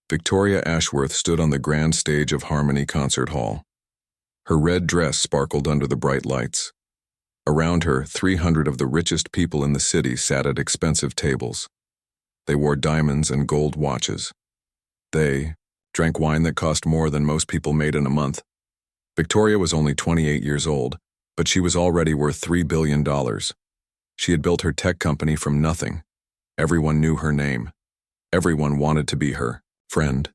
Victoria Ashworth stood on the grand stage of Harmony Concert Hall. Her red dress sparkled under the bright lights. Around her, 300 of the richest people in the city sat at expensive tables. They wore diamonds and gold watches. They drank wine that cost more than most people made in a month. Victoria was only 28 years old, but she was already worth $3 billion. She had built her tech company from nothing. Everyone knew her name. Everyone wanted to be her friend,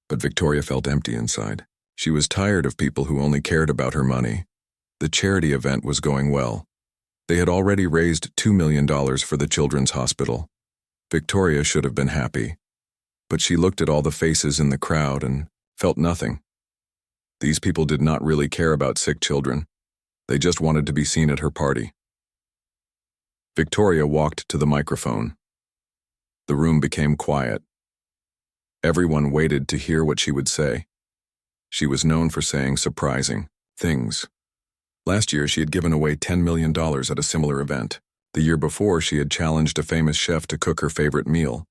but Victoria felt empty inside. She was tired of people who only cared about her money. The charity event was going well. They had already raised $2 million for the children's hospital. Victoria should have been happy, but she looked at all the faces in the crowd and felt nothing. These people did not really care about sick children. They just wanted to be seen at her party. Victoria walked to the microphone. The room became quiet. Everyone waited to hear what she would say. She was known for saying surprising things. Last year, she had given away $10 million at a similar event. The year before, she had challenged a famous chef to cook her favorite meal.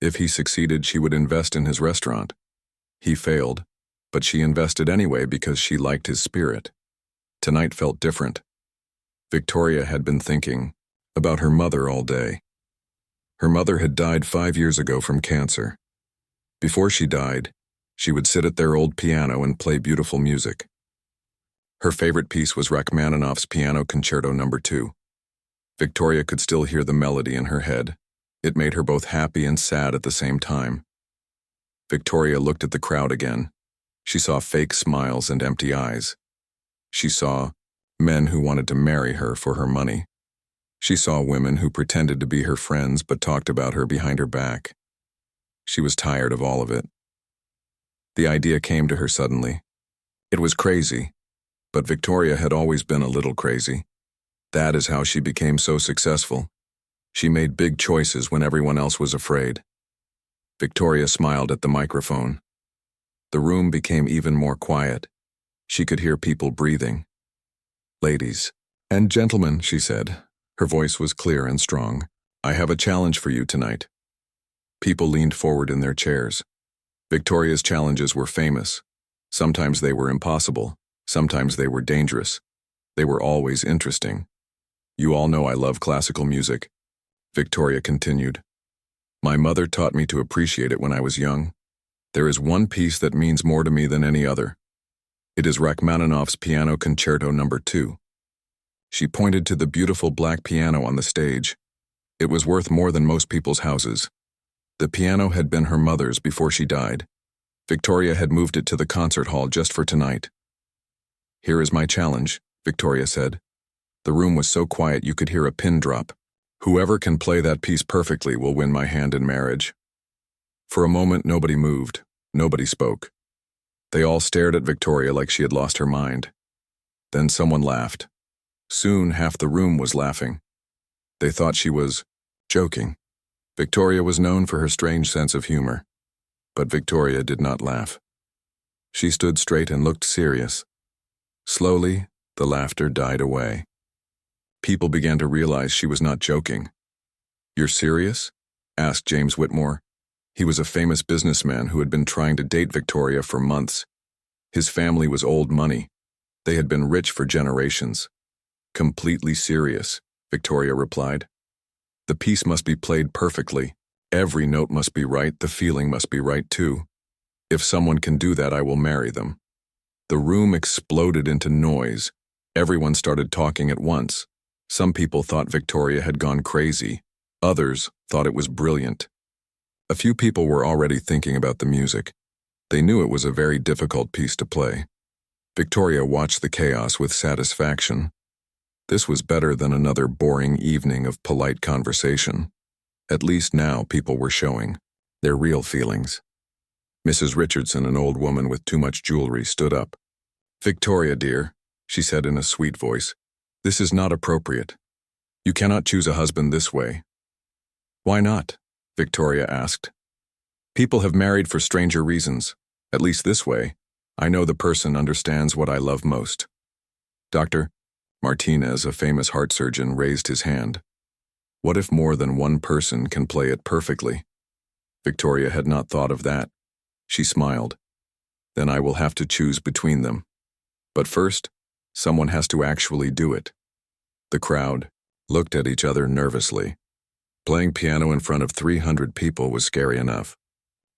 If he succeeded, she would invest in his restaurant. He failed, but she invested anyway because she liked his spirit. Tonight felt different. Victoria had been thinking about her mother all day. Her mother had died 5 years ago from cancer. Before she died, she would sit at their old piano and play beautiful music. Her favorite piece was Rachmaninoff's Piano Concerto No. 2. Victoria could still hear the melody in her head. It made her both happy and sad at the same time. Victoria looked at the crowd again. She saw fake smiles and empty eyes. She saw men who wanted to marry her for her money. She saw women who pretended to be her friends but talked about her behind her back. She was tired of all of it. The idea came to her suddenly. It was crazy, but Victoria had always been a little crazy. That is how she became so successful. She made big choices when everyone else was afraid. Victoria smiled at the microphone. The room became even more quiet. She could hear people breathing. "Ladies and gentlemen," she said. Her voice was clear and strong. "I have a challenge for you tonight." People leaned forward in their chairs. Victoria's challenges were famous. Sometimes they were impossible. Sometimes they were dangerous. They were always interesting. "You all know I love classical music," Victoria continued. "My mother taught me to appreciate it when I was young. There is one piece that means more to me than any other. It is Rachmaninoff's Piano Concerto No. 2. She pointed to the beautiful black piano on the stage. It was worth more than most people's houses. The piano had been her mother's before she died. Victoria had moved it to the concert hall just for tonight. "Here is my challenge," Victoria said. The room was so quiet you could hear a pin drop. "Whoever can play that piece perfectly will win my hand in marriage." For a moment, nobody moved. Nobody spoke. They all stared at Victoria like she had lost her mind. Then someone laughed. Soon, half the room was laughing. They thought she was joking. Victoria was known for her strange sense of humor. But Victoria did not laugh. She stood straight and looked serious. Slowly, the laughter died away. People began to realize she was not joking. "You're serious?" asked James Whitmore. He was a famous businessman who had been trying to date Victoria for months. His family was old money. They had been rich for generations. "Completely serious," Victoria replied. "The piece must be played perfectly. Every note must be right, the feeling must be right too. If someone can do that, I will marry them." The room exploded into noise. Everyone started talking at once. Some people thought Victoria had gone crazy. Others thought it was brilliant. A few people were already thinking about the music. They knew it was a very difficult piece to play. Victoria watched the chaos with satisfaction. This was better than another boring evening of polite conversation. At least now people were showing their real feelings. Mrs. Richardson, an old woman with too much jewelry, stood up. "Victoria, dear," she said in a sweet voice, "this is not appropriate. You cannot choose a husband this way." "Why not?" Victoria asked. "People have married for stranger reasons. At least this way, I know the person understands what I love most." Dr. Martinez, a famous heart surgeon, raised his hand. What if more than one person can play it perfectly? Victoria had not thought of that. She smiled. Then I will have to choose between them. But first, someone has to actually do it. The crowd looked at each other nervously. Playing piano in front of 300 people was scary enough.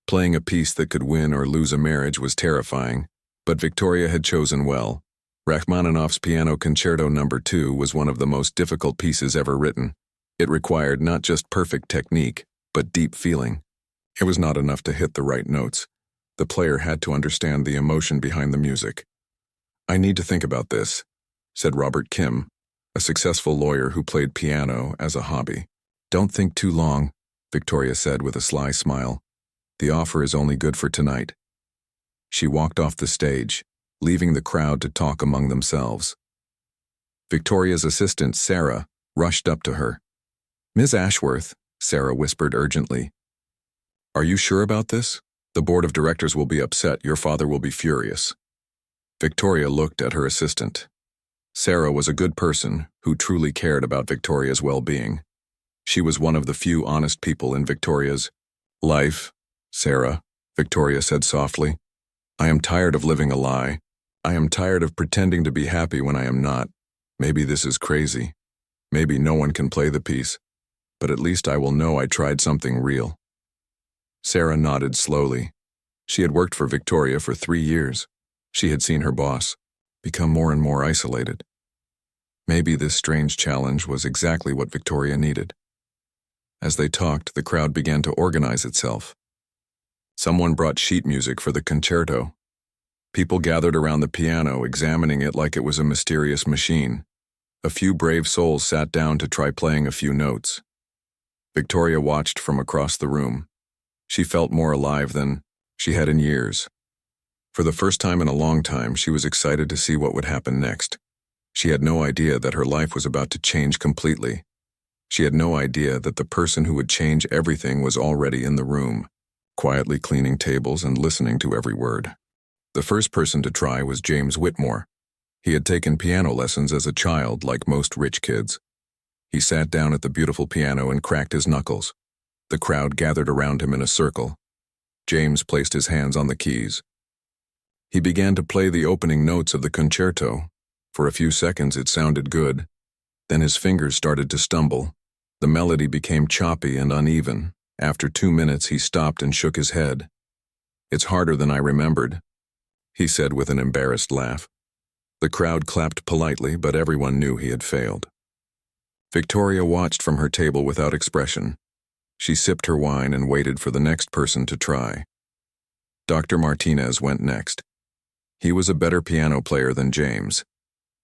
Playing a piece that could win or lose a marriage was terrifying, but Victoria had chosen well. Rachmaninoff's Piano Concerto No. 2 was one of the most difficult pieces ever written. It required not just perfect technique, but deep feeling. It was not enough to hit the right notes. The player had to understand the emotion behind the music. "I need to think about this," said Robert Kim, a successful lawyer who played piano as a hobby. "Don't think too long," Victoria said with a sly smile. "The offer is only good for tonight." She walked off the stage, leaving the crowd to talk among themselves. Victoria's assistant, Sarah, rushed up to her. "Ms. Ashworth," Sarah whispered urgently. "Are you sure about this? The board of directors will be upset. Your father will be furious." Victoria looked at her assistant. Sarah was a good person who truly cared about Victoria's well-being. She was one of the few honest people in Victoria's life. "Sarah," Victoria said softly, "I am tired of living a lie. I am tired of pretending to be happy when I am not. Maybe this is crazy. Maybe no one can play the piece. But at least I will know I tried something real." Sarah nodded slowly. She had worked for Victoria for 3 years. She had seen her boss become more and more isolated. Maybe this strange challenge was exactly what Victoria needed. As they talked, the crowd began to organize itself. Someone brought sheet music for the concerto. People gathered around the piano, examining it like it was a mysterious machine. A few brave souls sat down to try playing a few notes. Victoria watched from across the room. She felt more alive than she had in years. For the first time in a long time, she was excited to see what would happen next. She had no idea that her life was about to change completely. She had no idea that the person who would change everything was already in the room, quietly cleaning tables and listening to every word. The first person to try was James Whitmore. He had taken piano lessons as a child, like most rich kids. He sat down at the beautiful piano and cracked his knuckles. The crowd gathered around him in a circle. James placed his hands on the keys. He began to play the opening notes of the concerto. For a few seconds it sounded good. Then his fingers started to stumble. The melody became choppy and uneven. After 2 minutes he stopped and shook his head. "It's harder than I remembered," he said with an embarrassed laugh. The crowd clapped politely, but everyone knew he had failed. Victoria watched from her table without expression. She sipped her wine and waited for the next person to try. Dr. Martinez went next. He was a better piano player than James.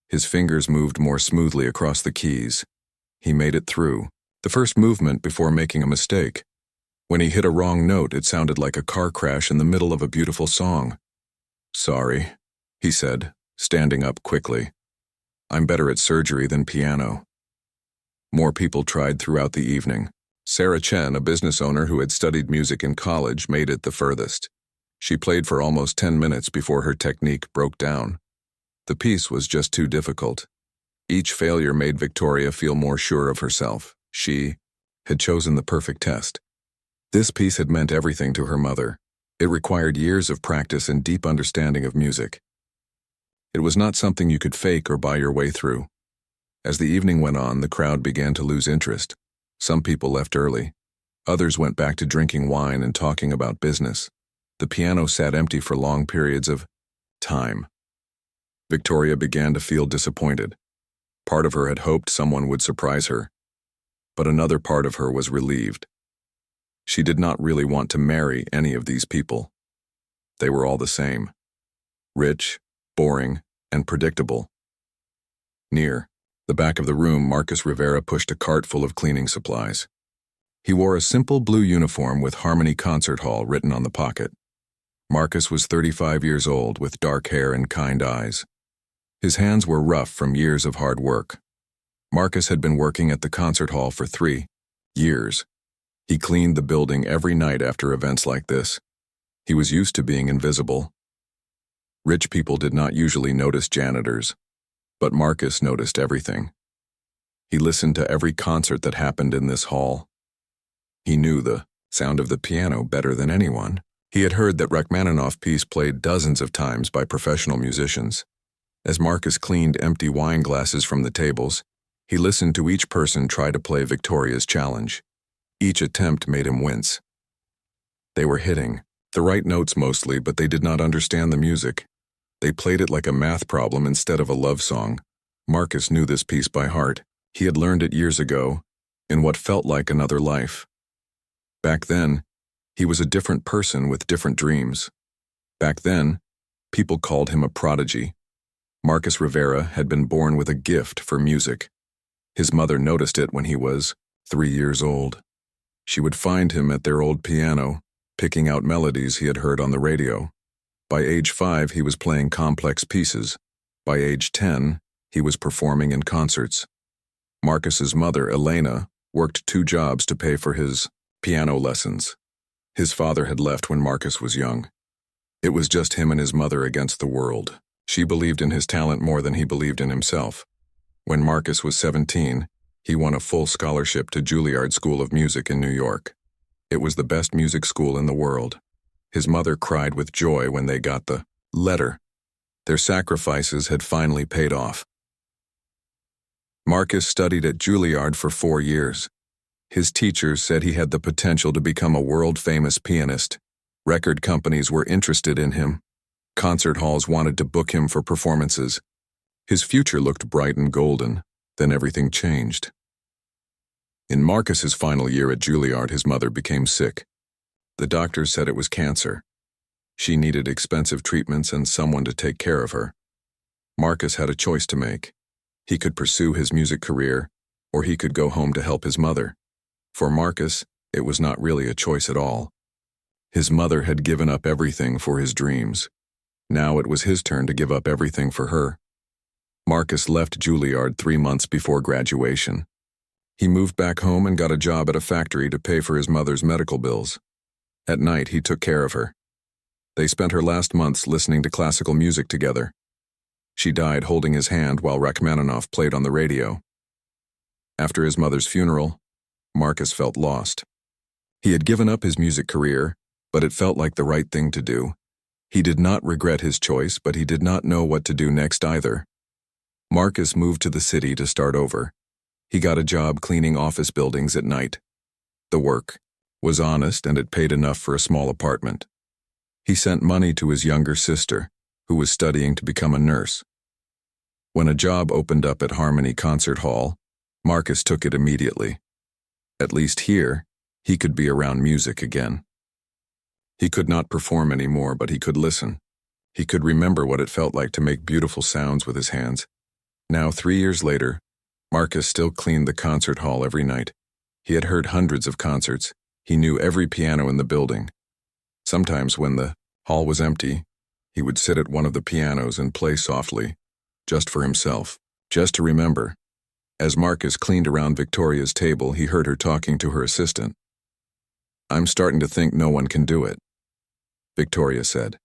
His fingers moved more smoothly across the keys. He made it through the first movement before making a mistake. When he hit a wrong note, it sounded like a car crash in the middle of a beautiful song. "Sorry," he said, standing up quickly. "I'm better at surgery than piano." More people tried throughout the evening. Sarah Chen, a business owner who had studied music in college, made it the furthest. She played for almost 10 minutes before her technique broke down. The piece was just too difficult. Each failure made Victoria feel more sure of herself. She had chosen the perfect test. This piece had meant everything to her mother. It required years of practice and deep understanding of music. It was not something you could fake or buy your way through. As the evening went on, the crowd began to lose interest. Some people left early. Others went back to drinking wine and talking about business. The piano sat empty for long periods of time. Victoria began to feel disappointed. Part of her had hoped someone would surprise her, but another part of her was relieved. She did not really want to marry any of these people. They were all the same. Rich, boring, and predictable. Near the back of the room, Marcus Rivera pushed a cart full of cleaning supplies. He wore a simple blue uniform with Harmony Concert Hall written on the pocket. Marcus was 35 years old, with dark hair and kind eyes. His hands were rough from years of hard work. Marcus had been working at the concert hall for 3 years. He cleaned the building every night after events like this. He was used to being invisible. Rich people did not usually notice janitors, but Marcus noticed everything. He listened to every concert that happened in this hall. He knew the sound of the piano better than anyone. He had heard that Rachmaninoff's piece played dozens of times by professional musicians. As Marcus cleaned empty wine glasses from the tables, he listened to each person try to play Victoria's challenge. Each attempt made him wince. They were hitting the right notes mostly, but they did not understand the music. They played it like a math problem instead of a love song. Marcus knew this piece by heart. He had learned it years ago, in what felt like another life. Back then, he was a different person with different dreams. Back then, people called him a prodigy. Marcus Rivera had been born with a gift for music. His mother noticed it when he was 3 years old. She would find him at their old piano, picking out melodies he had heard on the radio. By age 5, he was playing complex pieces. By age 10, he was performing in concerts. Marcus's mother, Elena, worked 2 jobs to pay for his piano lessons. His father had left when Marcus was young. It was just him and his mother against the world. She believed in his talent more than he believed in himself. When Marcus was 17, he won a full scholarship to Juilliard School of Music in New York. It was the best music school in the world. His mother cried with joy when they got the letter. Their sacrifices had finally paid off. Marcus studied at Juilliard for 4 years. His teachers said he had the potential to become a world-famous pianist. Record companies were interested in him. Concert halls wanted to book him for performances. His future looked bright and golden. Then everything changed. In Marcus's final year at Juilliard, his mother became sick. The doctors said it was cancer. She needed expensive treatments and someone to take care of her. Marcus had a choice to make. He could pursue his music career, or he could go home to help his mother. For Marcus, it was not really a choice at all. His mother had given up everything for his dreams. Now it was his turn to give up everything for her. Marcus left Juilliard 3 months before graduation. He moved back home and got a job at a factory to pay for his mother's medical bills. At night, he took care of her. They spent her last months listening to classical music together. She died holding his hand while Rachmaninoff played on the radio. After his mother's funeral, Marcus felt lost. He had given up his music career, but it felt like the right thing to do. He did not regret his choice, but he did not know what to do next either. Marcus moved to the city to start over. He got a job cleaning office buildings at night. The work was honest and it paid enough for a small apartment. He sent money to his younger sister, who was studying to become a nurse. When a job opened up at Harmony Concert Hall, Marcus took it immediately. At least here, he could be around music again. He could not perform anymore, but he could listen. He could remember what it felt like to make beautiful sounds with his hands. Now, 3 years later, Marcus still cleaned the concert hall every night. He had heard hundreds of concerts. He knew every piano in the building. Sometimes when the hall was empty, he would sit at one of the pianos and play softly, just for himself, just to remember. As Marcus cleaned around Victoria's table, he heard her talking to her assistant. "I'm starting to think no one can do it," Victoria said.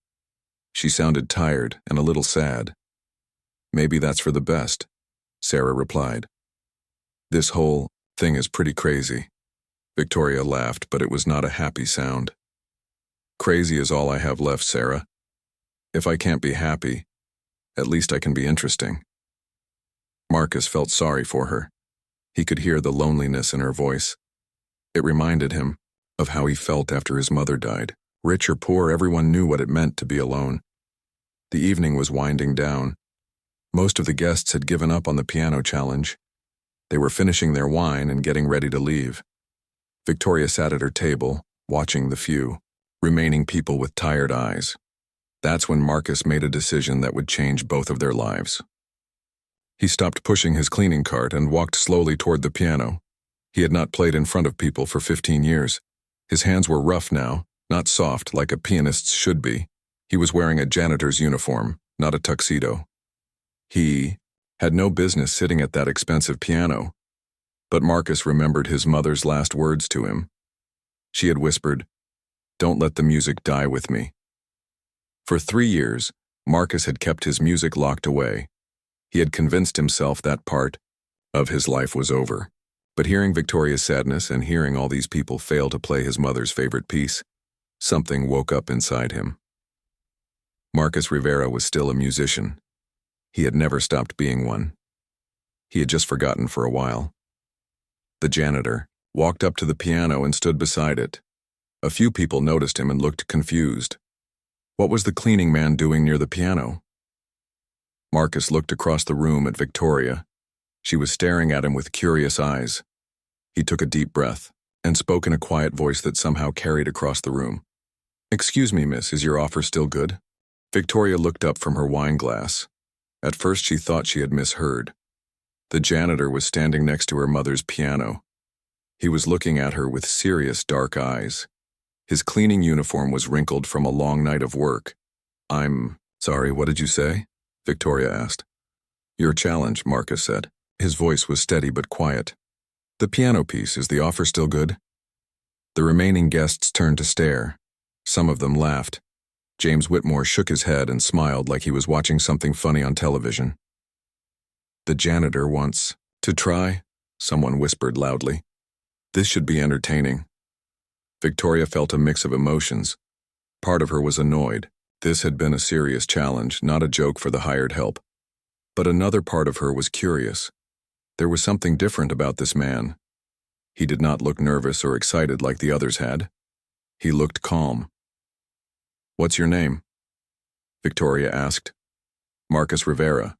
She sounded tired and a little sad. "Maybe that's for the best," Sarah replied. "This whole thing is pretty crazy." Victoria laughed, but it was not a happy sound. "Crazy is all I have left, Sarah. If I can't be happy, at least I can be interesting." Marcus felt sorry for her. He could hear the loneliness in her voice. It reminded him of how he felt after his mother died. Rich or poor, everyone knew what it meant to be alone. The evening was winding down. Most of the guests had given up on the piano challenge. They were finishing their wine and getting ready to leave. Victoria sat at her table, watching the few remaining people with tired eyes. That's when Marcus made a decision that would change both of their lives. He stopped pushing his cleaning cart and walked slowly toward the piano. He had not played in front of people for 15 years. His hands were rough now, not soft like a pianist's should be. He was wearing a janitor's uniform, not a tuxedo. He had no business sitting at that expensive piano. But Marcus remembered his mother's last words to him. She had whispered, "Don't let the music die with me." For 3 years, Marcus had kept his music locked away. He had convinced himself that part of his life was over. But hearing Victoria's sadness and hearing all these people fail to play his mother's favorite piece, Something woke up inside him. Marcus Rivera was still a musician. He had never stopped being one. He had just forgotten for a while. The janitor walked up to the piano and stood beside it. A few people noticed him and looked confused. What was the cleaning man doing near the piano? Marcus looked across the room at Victoria. She was staring at him with curious eyes. He took a deep breath and spoke in a quiet voice that somehow carried across the room. "Excuse me, miss, is your offer still good?" Victoria looked up from her wine glass. At first she thought she had misheard. The janitor was standing next to her mother's piano. He was looking at her with serious dark eyes. His cleaning uniform was wrinkled from a long night of work. "I'm sorry, what did you say?" Victoria asked. "Your challenge," Marcus said. His voice was steady but quiet. "The piano piece, is the offer still good?" The remaining guests turned to stare. Some of them laughed. James Whitmore shook his head and smiled like he was watching something funny on television. "The janitor wants to try," someone whispered loudly. "This should be entertaining." Victoria felt a mix of emotions. Part of her was annoyed. This had been a serious challenge, not a joke for the hired help. But another part of her was curious. There was something different about this man. He did not look nervous or excited like the others had. He looked calm. "What's your name?" Victoria asked. "Marcus Rivera,"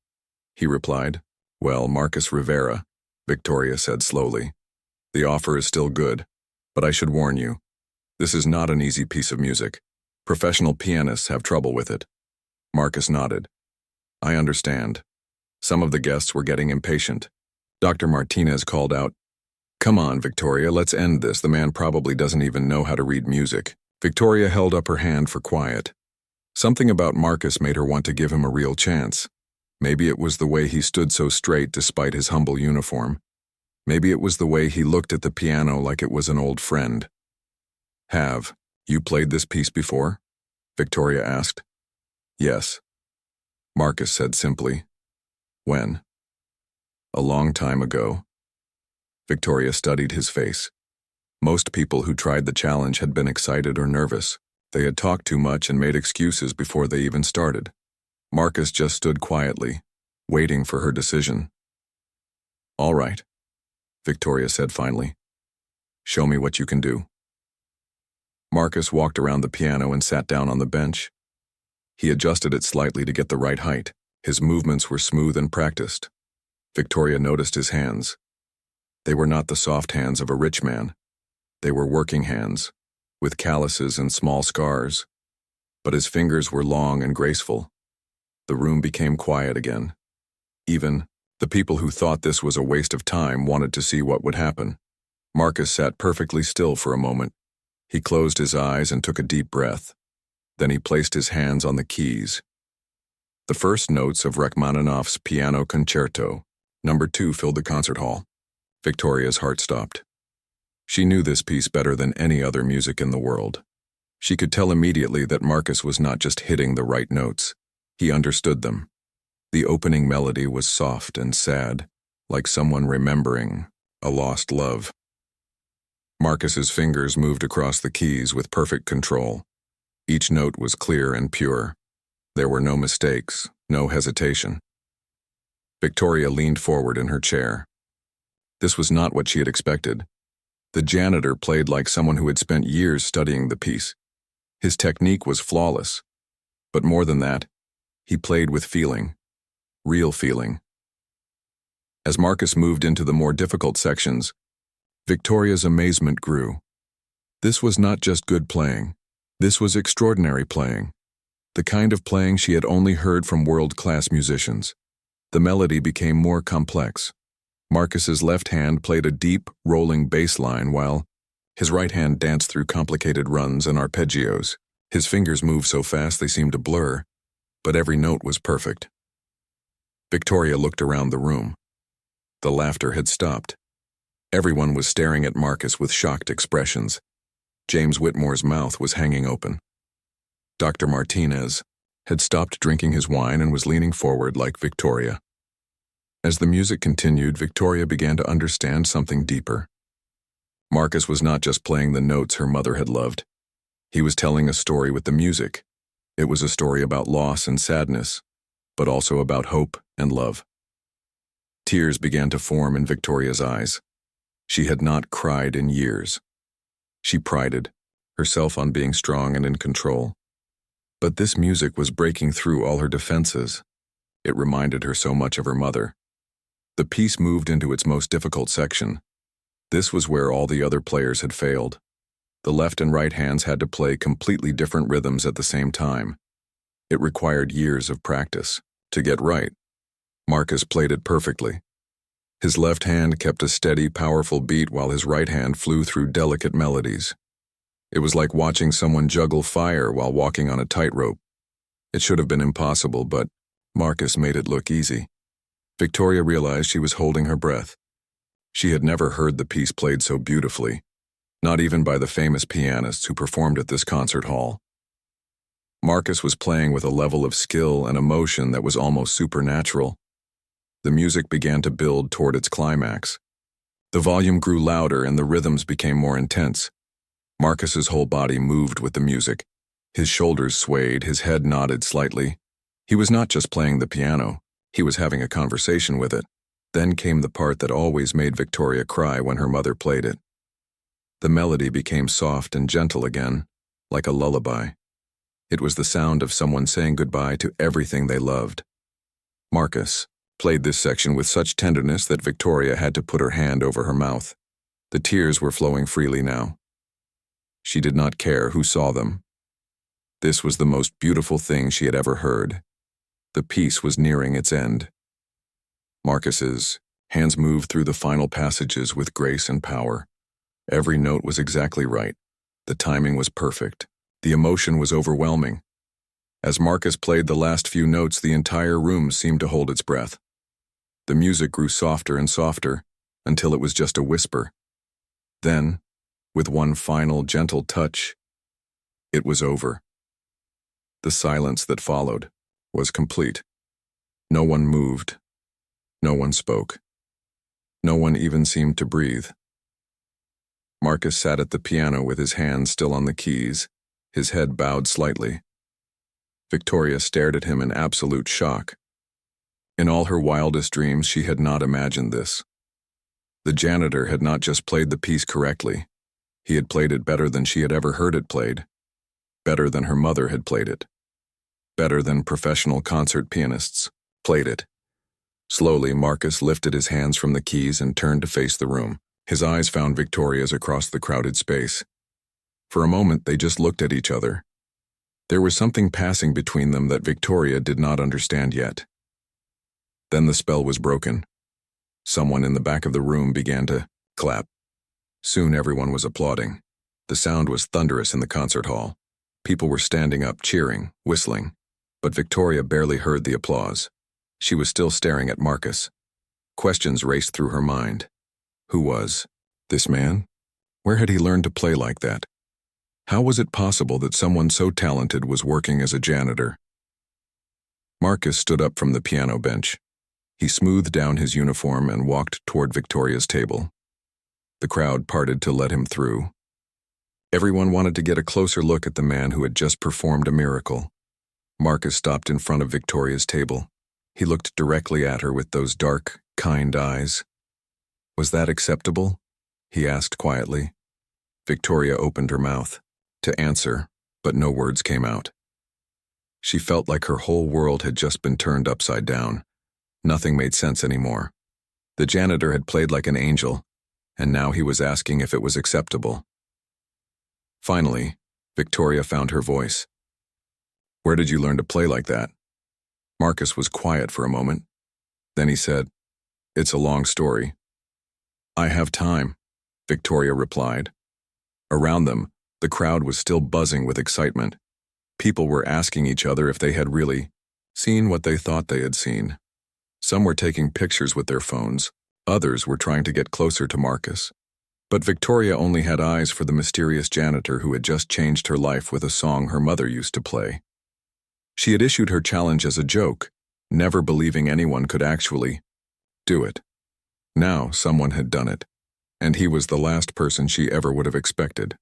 he replied. "Well, Marcus Rivera," Victoria said slowly. "The offer is still good, but I should warn you. This is not an easy piece of music. Professional pianists have trouble with it." Marcus nodded. "I understand." Some of the guests were getting impatient. Dr. Martinez called out, "Come on, Victoria, let's end this. The man probably doesn't even know how to read music." Victoria held up her hand for quiet. Something about Marcus made her want to give him a real chance. Maybe it was the way he stood so straight despite his humble uniform. Maybe it was the way he looked at the piano like it was an old friend. "Have you played this piece before?" Victoria asked. "Yes," Marcus said simply. "When?" "A long time ago." Victoria studied his face. Most people who tried the challenge had been excited or nervous. They had talked too much and made excuses before they even started. Marcus just stood quietly, waiting for her decision. "All right," Victoria said finally. "Show me what you can do." Marcus walked around the piano and sat down on the bench. He adjusted it slightly to get the right height. His movements were smooth and practiced. Victoria noticed his hands. They were not the soft hands of a rich man. They were working hands, with calluses and small scars. But his fingers were long and graceful. The room became quiet again. Even the people who thought this was a waste of time wanted to see what would happen. Marcus sat perfectly still for a moment. He closed his eyes and took a deep breath. Then he placed his hands on the keys. The first notes of Rachmaninoff's Piano Concerto, No. 2, filled the concert hall. Victoria's heart stopped. She knew this piece better than any other music in the world. She could tell immediately that Marcus was not just hitting the right notes. He understood them. The opening melody was soft and sad, like someone remembering a lost love. Marcus's fingers moved across the keys with perfect control. Each note was clear and pure. There were no mistakes, no hesitation. Victoria leaned forward in her chair. This was not what she had expected. The janitor played like someone who had spent years studying the piece. His technique was flawless. But more than that, he played with feeling. Real feeling. As Marcus moved into the more difficult sections, Victoria's amazement grew. This was not just good playing. This was extraordinary playing. The kind of playing she had only heard from world-class musicians. The melody became more complex. Marcus's left hand played a deep, rolling bass line while his right hand danced through complicated runs and arpeggios. His fingers moved so fast they seemed to blur, but every note was perfect. Victoria looked around the room. The laughter had stopped. Everyone was staring at Marcus with shocked expressions. James Whitmore's mouth was hanging open. Dr. Martinez had stopped drinking his wine and was leaning forward like Victoria. As the music continued, Victoria began to understand something deeper. Marcus was not just playing the notes her mother had loved. He was telling a story with the music. It was a story about loss and sadness, but also about hope and love. Tears began to form in Victoria's eyes. She had not cried in years. She prided herself on being strong and in control. But this music was breaking through all her defenses. It reminded her so much of her mother. The piece moved into its most difficult section. This was where all the other players had failed. The left and right hands had to play completely different rhythms at the same time. It required years of practice to get right. Marcus played it perfectly. His left hand kept a steady, powerful beat while his right hand flew through delicate melodies. It was like watching someone juggle fire while walking on a tightrope. It should have been impossible, but Marcus made it look easy. Victoria realized she was holding her breath. She had never heard the piece played so beautifully, not even by the famous pianists who performed at this concert hall. Marcus was playing with a level of skill and emotion that was almost supernatural. The music began to build toward its climax. The volume grew louder and the rhythms became more intense. Marcus's whole body moved with the music. His shoulders swayed, his head nodded slightly. He was not just playing the piano, he was having a conversation with it. Then came the part that always made Victoria cry when her mother played it. The melody became soft and gentle again, like a lullaby. It was the sound of someone saying goodbye to everything they loved. Marcus played this section with such tenderness that Victoria had to put her hand over her mouth. The tears were flowing freely now. She did not care who saw them. This was the most beautiful thing she had ever heard. The piece was nearing its end. Marcus's hands moved through the final passages with grace and power. Every note was exactly right. The timing was perfect. The emotion was overwhelming. As Marcus played the last few notes, the entire room seemed to hold its breath. The music grew softer and softer, until it was just a whisper. Then, with one final gentle touch, it was over. The silence that followed was complete. No one moved. No one spoke. No one even seemed to breathe. Marcus sat at the piano with his hands still on the keys, his head bowed slightly. Victoria stared at him in absolute shock. In all her wildest dreams, she had not imagined this. The janitor had not just played the piece correctly. He had played it better than she had ever heard it played. Better than her mother had played it. Better than professional concert pianists played it. Slowly, Marcus lifted his hands from the keys and turned to face the room. His eyes found Victoria's across the crowded space. For a moment, they just looked at each other. There was something passing between them that Victoria did not understand yet. Then the spell was broken. Someone in the back of the room began to clap. Soon everyone was applauding. The sound was thunderous in the concert hall. People were standing up, cheering, whistling. But Victoria barely heard the applause. She was still staring at Marcus. Questions raced through her mind. Who was this man? Where had he learned to play like that? How was it possible that someone so talented was working as a janitor? Marcus stood up from the piano bench. He smoothed down his uniform and walked toward Victoria's table. The crowd parted to let him through. Everyone wanted to get a closer look at the man who had just performed a miracle. Marcus stopped in front of Victoria's table. He looked directly at her with those dark, kind eyes. Was that acceptable? He asked quietly. Victoria opened her mouth to answer, but no words came out. She felt like her whole world had just been turned upside down. Nothing made sense anymore. The janitor had played like an angel, and now he was asking if it was acceptable. Finally, Victoria found her voice. Where did you learn to play like that? Marcus was quiet for a moment. Then he said, It's a long story. I have time, Victoria replied. Around them, the crowd was still buzzing with excitement. People were asking each other if they had really seen what they thought they had seen. Some were taking pictures with their phones. Others were trying to get closer to Marcus. But Victoria only had eyes for the mysterious janitor who had just changed her life with a song her mother used to play. She had issued her challenge as a joke, never believing anyone could actually do it. Now someone had done it, and he was the last person she ever would have expected.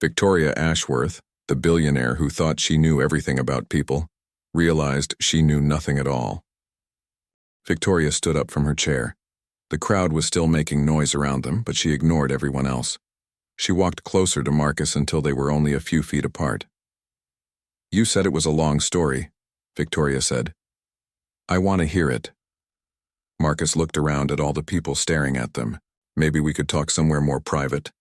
Victoria Ashworth, the billionaire who thought she knew everything about people, realized she knew nothing at all. Victoria stood up from her chair. The crowd was still making noise around them, but she ignored everyone else. She walked closer to Marcus until they were only a few feet apart. "You said it was a long story," Victoria said. "I want to hear it." Marcus looked around at all the people staring at them. "Maybe we could talk somewhere more private."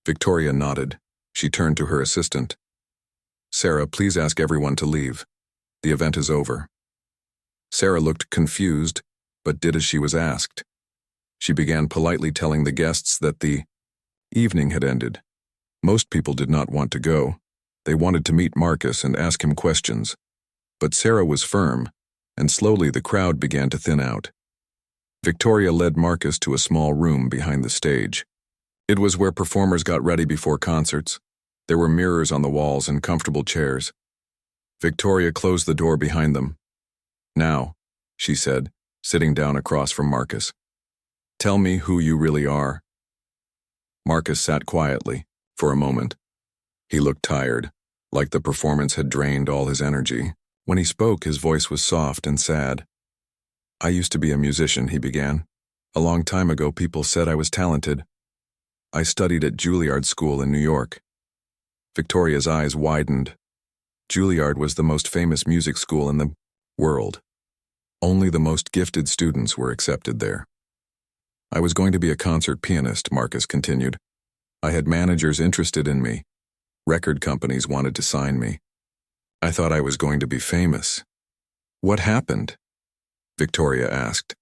Victoria nodded. She turned to her assistant. "Sarah, please ask everyone to leave. The event is over." Sarah looked confused, but did as she was asked. She began politely telling the guests that the evening had ended. Most people did not want to go. They wanted to meet Marcus and ask him questions. But Sarah was firm, and slowly the crowd began to thin out. Victoria led Marcus to a small room behind the stage. It was where performers got ready before concerts. There were mirrors on the walls and comfortable chairs. Victoria closed the door behind them. "Now," she said, sitting down across from Marcus, "tell me who you really are." Marcus sat quietly for a moment. He looked tired, like the performance had drained all his energy. When he spoke, his voice was soft and sad. "I used to be a musician," he began. "A long time ago, people said I was talented. I studied at Juilliard School in New York." Victoria's eyes widened. Juilliard was the most famous music school in the world. Only the most gifted students were accepted there. "I was going to be a concert pianist," Marcus continued. "I had managers interested in me. Record companies wanted to sign me. I thought I was going to be famous." "What happened?" Victoria asked.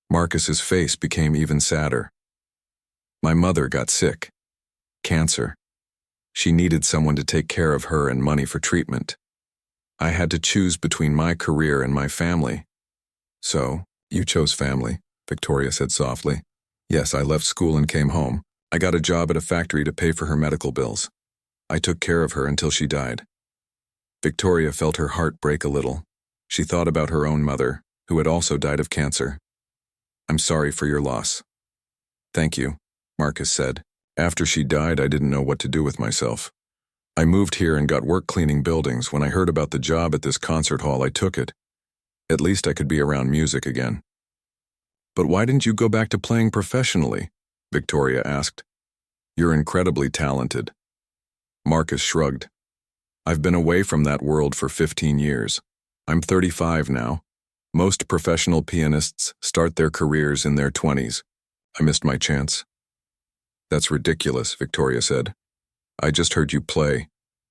Marcus's face became even sadder. "My mother got sick. Cancer. She needed someone to take care of her and money for treatment. I had to choose between my career and my family." "So, you chose family," Victoria said softly. "Yes, I left school and came home. I got a job at a factory to pay for her medical bills. I took care of her until she died." Victoria felt her heart break a little. She thought about her own mother, who had also died of cancer. "I'm sorry for your loss." "Thank you," Marcus said. "After she died, I didn't know what to do with myself. I moved here and got work cleaning buildings. When I heard about the job at this concert hall, I took it. At least I could be around music again." "But why didn't you go back to playing professionally?" Victoria asked. "You're incredibly talented." Marcus shrugged. "I've been away from that world for 15 years. I'm 35 now. Most professional pianists start their careers in their 20s. I missed my chance." "That's ridiculous," Victoria said. "I just heard you play.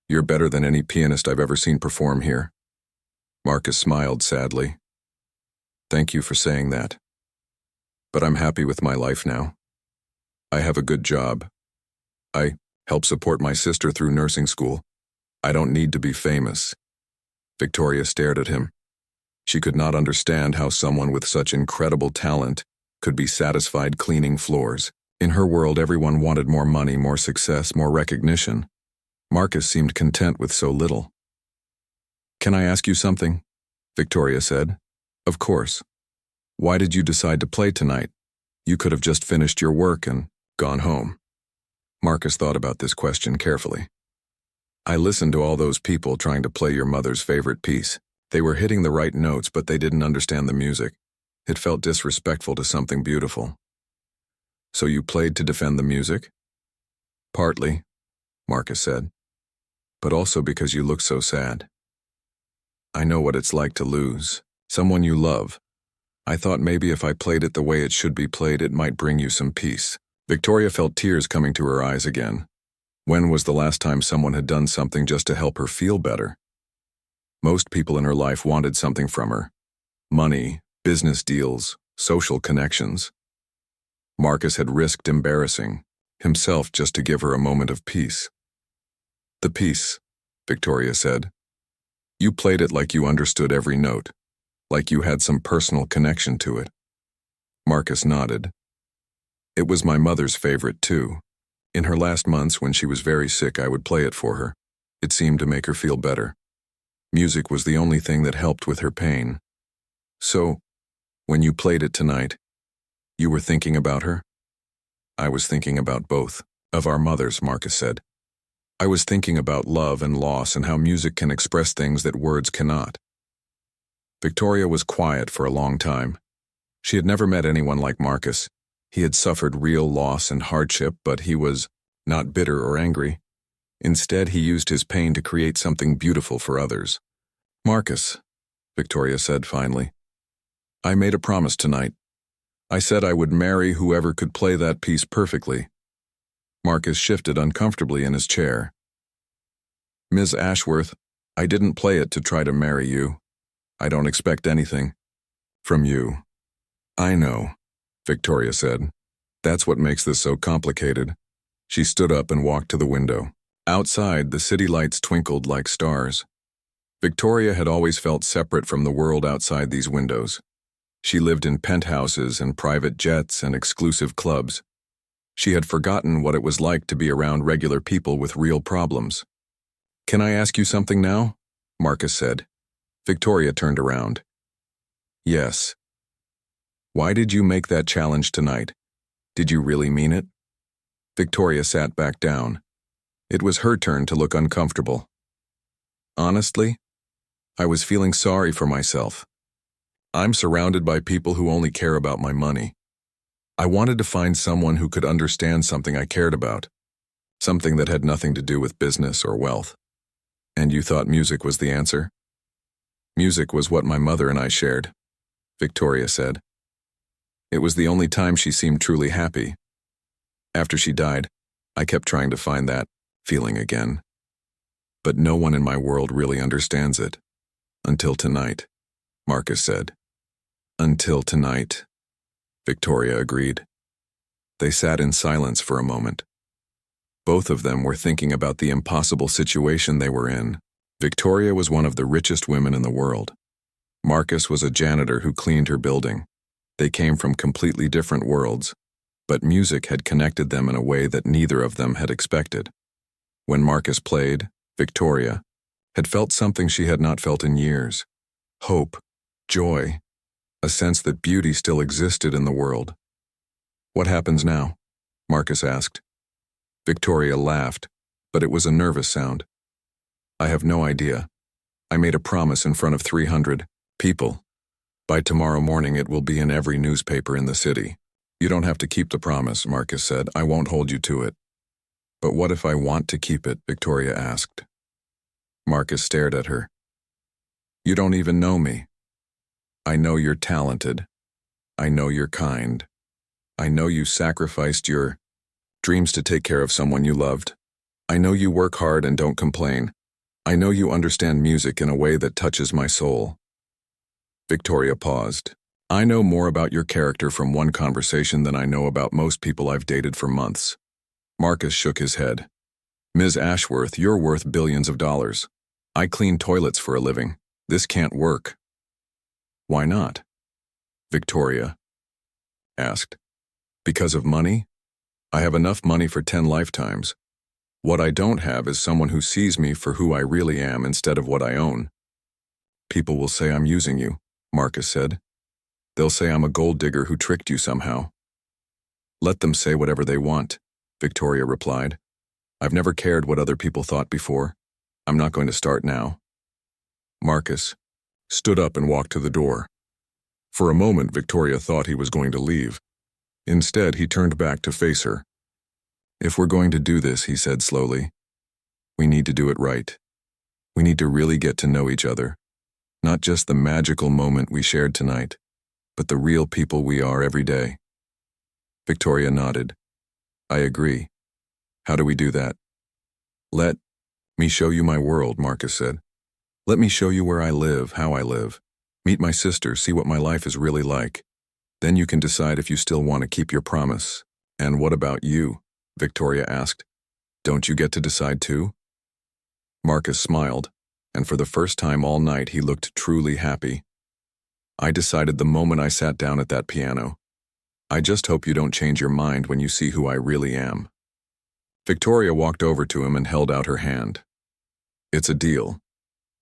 You're better than any pianist I've ever seen perform here." Marcus smiled sadly. "Thank you for saying that. But I'm happy with my life now. I have a good job. I help support my sister through nursing school. I don't need to be famous." Victoria stared at him. She could not understand how someone with such incredible talent could be satisfied cleaning floors. In her world, everyone wanted more money, more success, more recognition. Marcus seemed content with so little. "Can I ask you something?" Victoria said. "Of course. Why did you decide to play tonight? You could have just finished your work and gone home." Marcus thought about this question carefully. "I listened to all those people trying to play your mother's favorite piece. They were hitting the right notes, but they didn't understand the music. It felt disrespectful to something beautiful." "So you played to defend the music?" "Partly," Marcus said. "But also because you look so sad. I know what it's like to lose someone you love. I thought maybe if I played it the way it should be played, it might bring you some peace." Victoria felt tears coming to her eyes again. When was the last time someone had done something just to help her feel better? Most people in her life wanted something from her. Money, business deals, social connections. Marcus had risked embarrassing himself just to give her a moment of peace. "The peace," Victoria said. "You played it like you understood every note, like you had some personal connection to it." Marcus nodded. "It was my mother's favorite too. In her last months when she was very sick, I would play it for her. It seemed to make her feel better. Music was the only thing that helped with her pain." "So, when you played it tonight, you were thinking about her?" "I was thinking about both of our mothers," Marcus said. I was thinking about love and loss and how music can express things that words cannot. Victoria was quiet for a long time. She had never met anyone like Marcus. He had suffered real loss and hardship, but he was not bitter or angry. Instead, he used his pain to create something beautiful for others. "Marcus," Victoria said finally, "I made a promise tonight. I said I would marry whoever could play that piece perfectly." Marcus shifted uncomfortably in his chair. "Ms. Ashworth, I didn't play it to try to marry you. I don't expect anything from you." "I know," Victoria said. "That's what makes this so complicated." She stood up and walked to the window. Outside, the city lights twinkled like stars. Victoria had always felt separate from the world outside these windows. She lived in penthouses and private jets and exclusive clubs. She had forgotten what it was like to be around regular people with real problems. "Can I ask you something now?" Marcus said. Victoria turned around. "Yes." "Why did you make that challenge tonight? Did you really mean it?" Victoria sat back down. It was her turn to look uncomfortable. "Honestly, I was feeling sorry for myself. I'm surrounded by people who only care about my money. I wanted to find someone who could understand something I cared about, something that had nothing to do with business or wealth. And you thought music was the answer?" "Music was what my mother and I shared," Victoria said. "It was the only time she seemed truly happy. After she died, I kept trying to find that feeling again. But no one in my world really understands it. Until tonight," Marcus said. "Until tonight," Victoria agreed. They sat in silence for a moment. Both of them were thinking about the impossible situation they were in. Victoria was one of the richest women in the world. Marcus was a janitor who cleaned her building. They came from completely different worlds, but music had connected them in a way that neither of them had expected. When Marcus played, Victoria had felt something she had not felt in years: hope, joy, a sense that beauty still existed in the world. "What happens now?" Marcus asked. Victoria laughed, but it was a nervous sound. "I have no idea. I made a promise in front of 300 people. By tomorrow morning it will be in every newspaper in the city." "You don't have to keep the promise," Marcus said. "I won't hold you to it." "But what if I want to keep it?" Victoria asked. Marcus stared at her. "You don't even know me. I know you're talented. I know you're kind. I know you sacrificed your dreams to take care of someone you loved. I know you work hard and don't complain. I know you understand music in a way that touches my soul." Victoria paused. "I know more about your character from one conversation than I know about most people I've dated for months." Marcus shook his head. "Ms. Ashworth, you're worth billions of dollars. I clean toilets for a living. This can't work." "Why not?" Victoria asked. "Because of money? I have enough money for 10 lifetimes. What I don't have is someone who sees me for who I really am instead of what I own." "People will say I'm using you," Marcus said. "They'll say I'm a gold digger who tricked you somehow." "Let them say whatever they want," Victoria replied. "I've never cared what other people thought before. I'm not going to start now." Marcus stood up and walked to the door. For a moment, Victoria thought he was going to leave. Instead, he turned back to face her. "If we're going to do this," he said slowly, "we need to do it right. We need to really get to know each other. Not just the magical moment we shared tonight, but the real people we are every day." Victoria nodded. "I agree. How do we do that?" "Let me show you my world," Marcus said. "Let me show you where I live, how I live. Meet my sister, see what my life is really like. Then you can decide if you still want to keep your promise." "And what about you?" Victoria asked. "Don't you get to decide too?" Marcus smiled, and for the first time all night he looked truly happy. "I decided the moment I sat down at that piano. I just hope you don't change your mind when you see who I really am." Victoria walked over to him and held out her hand. "It's a deal,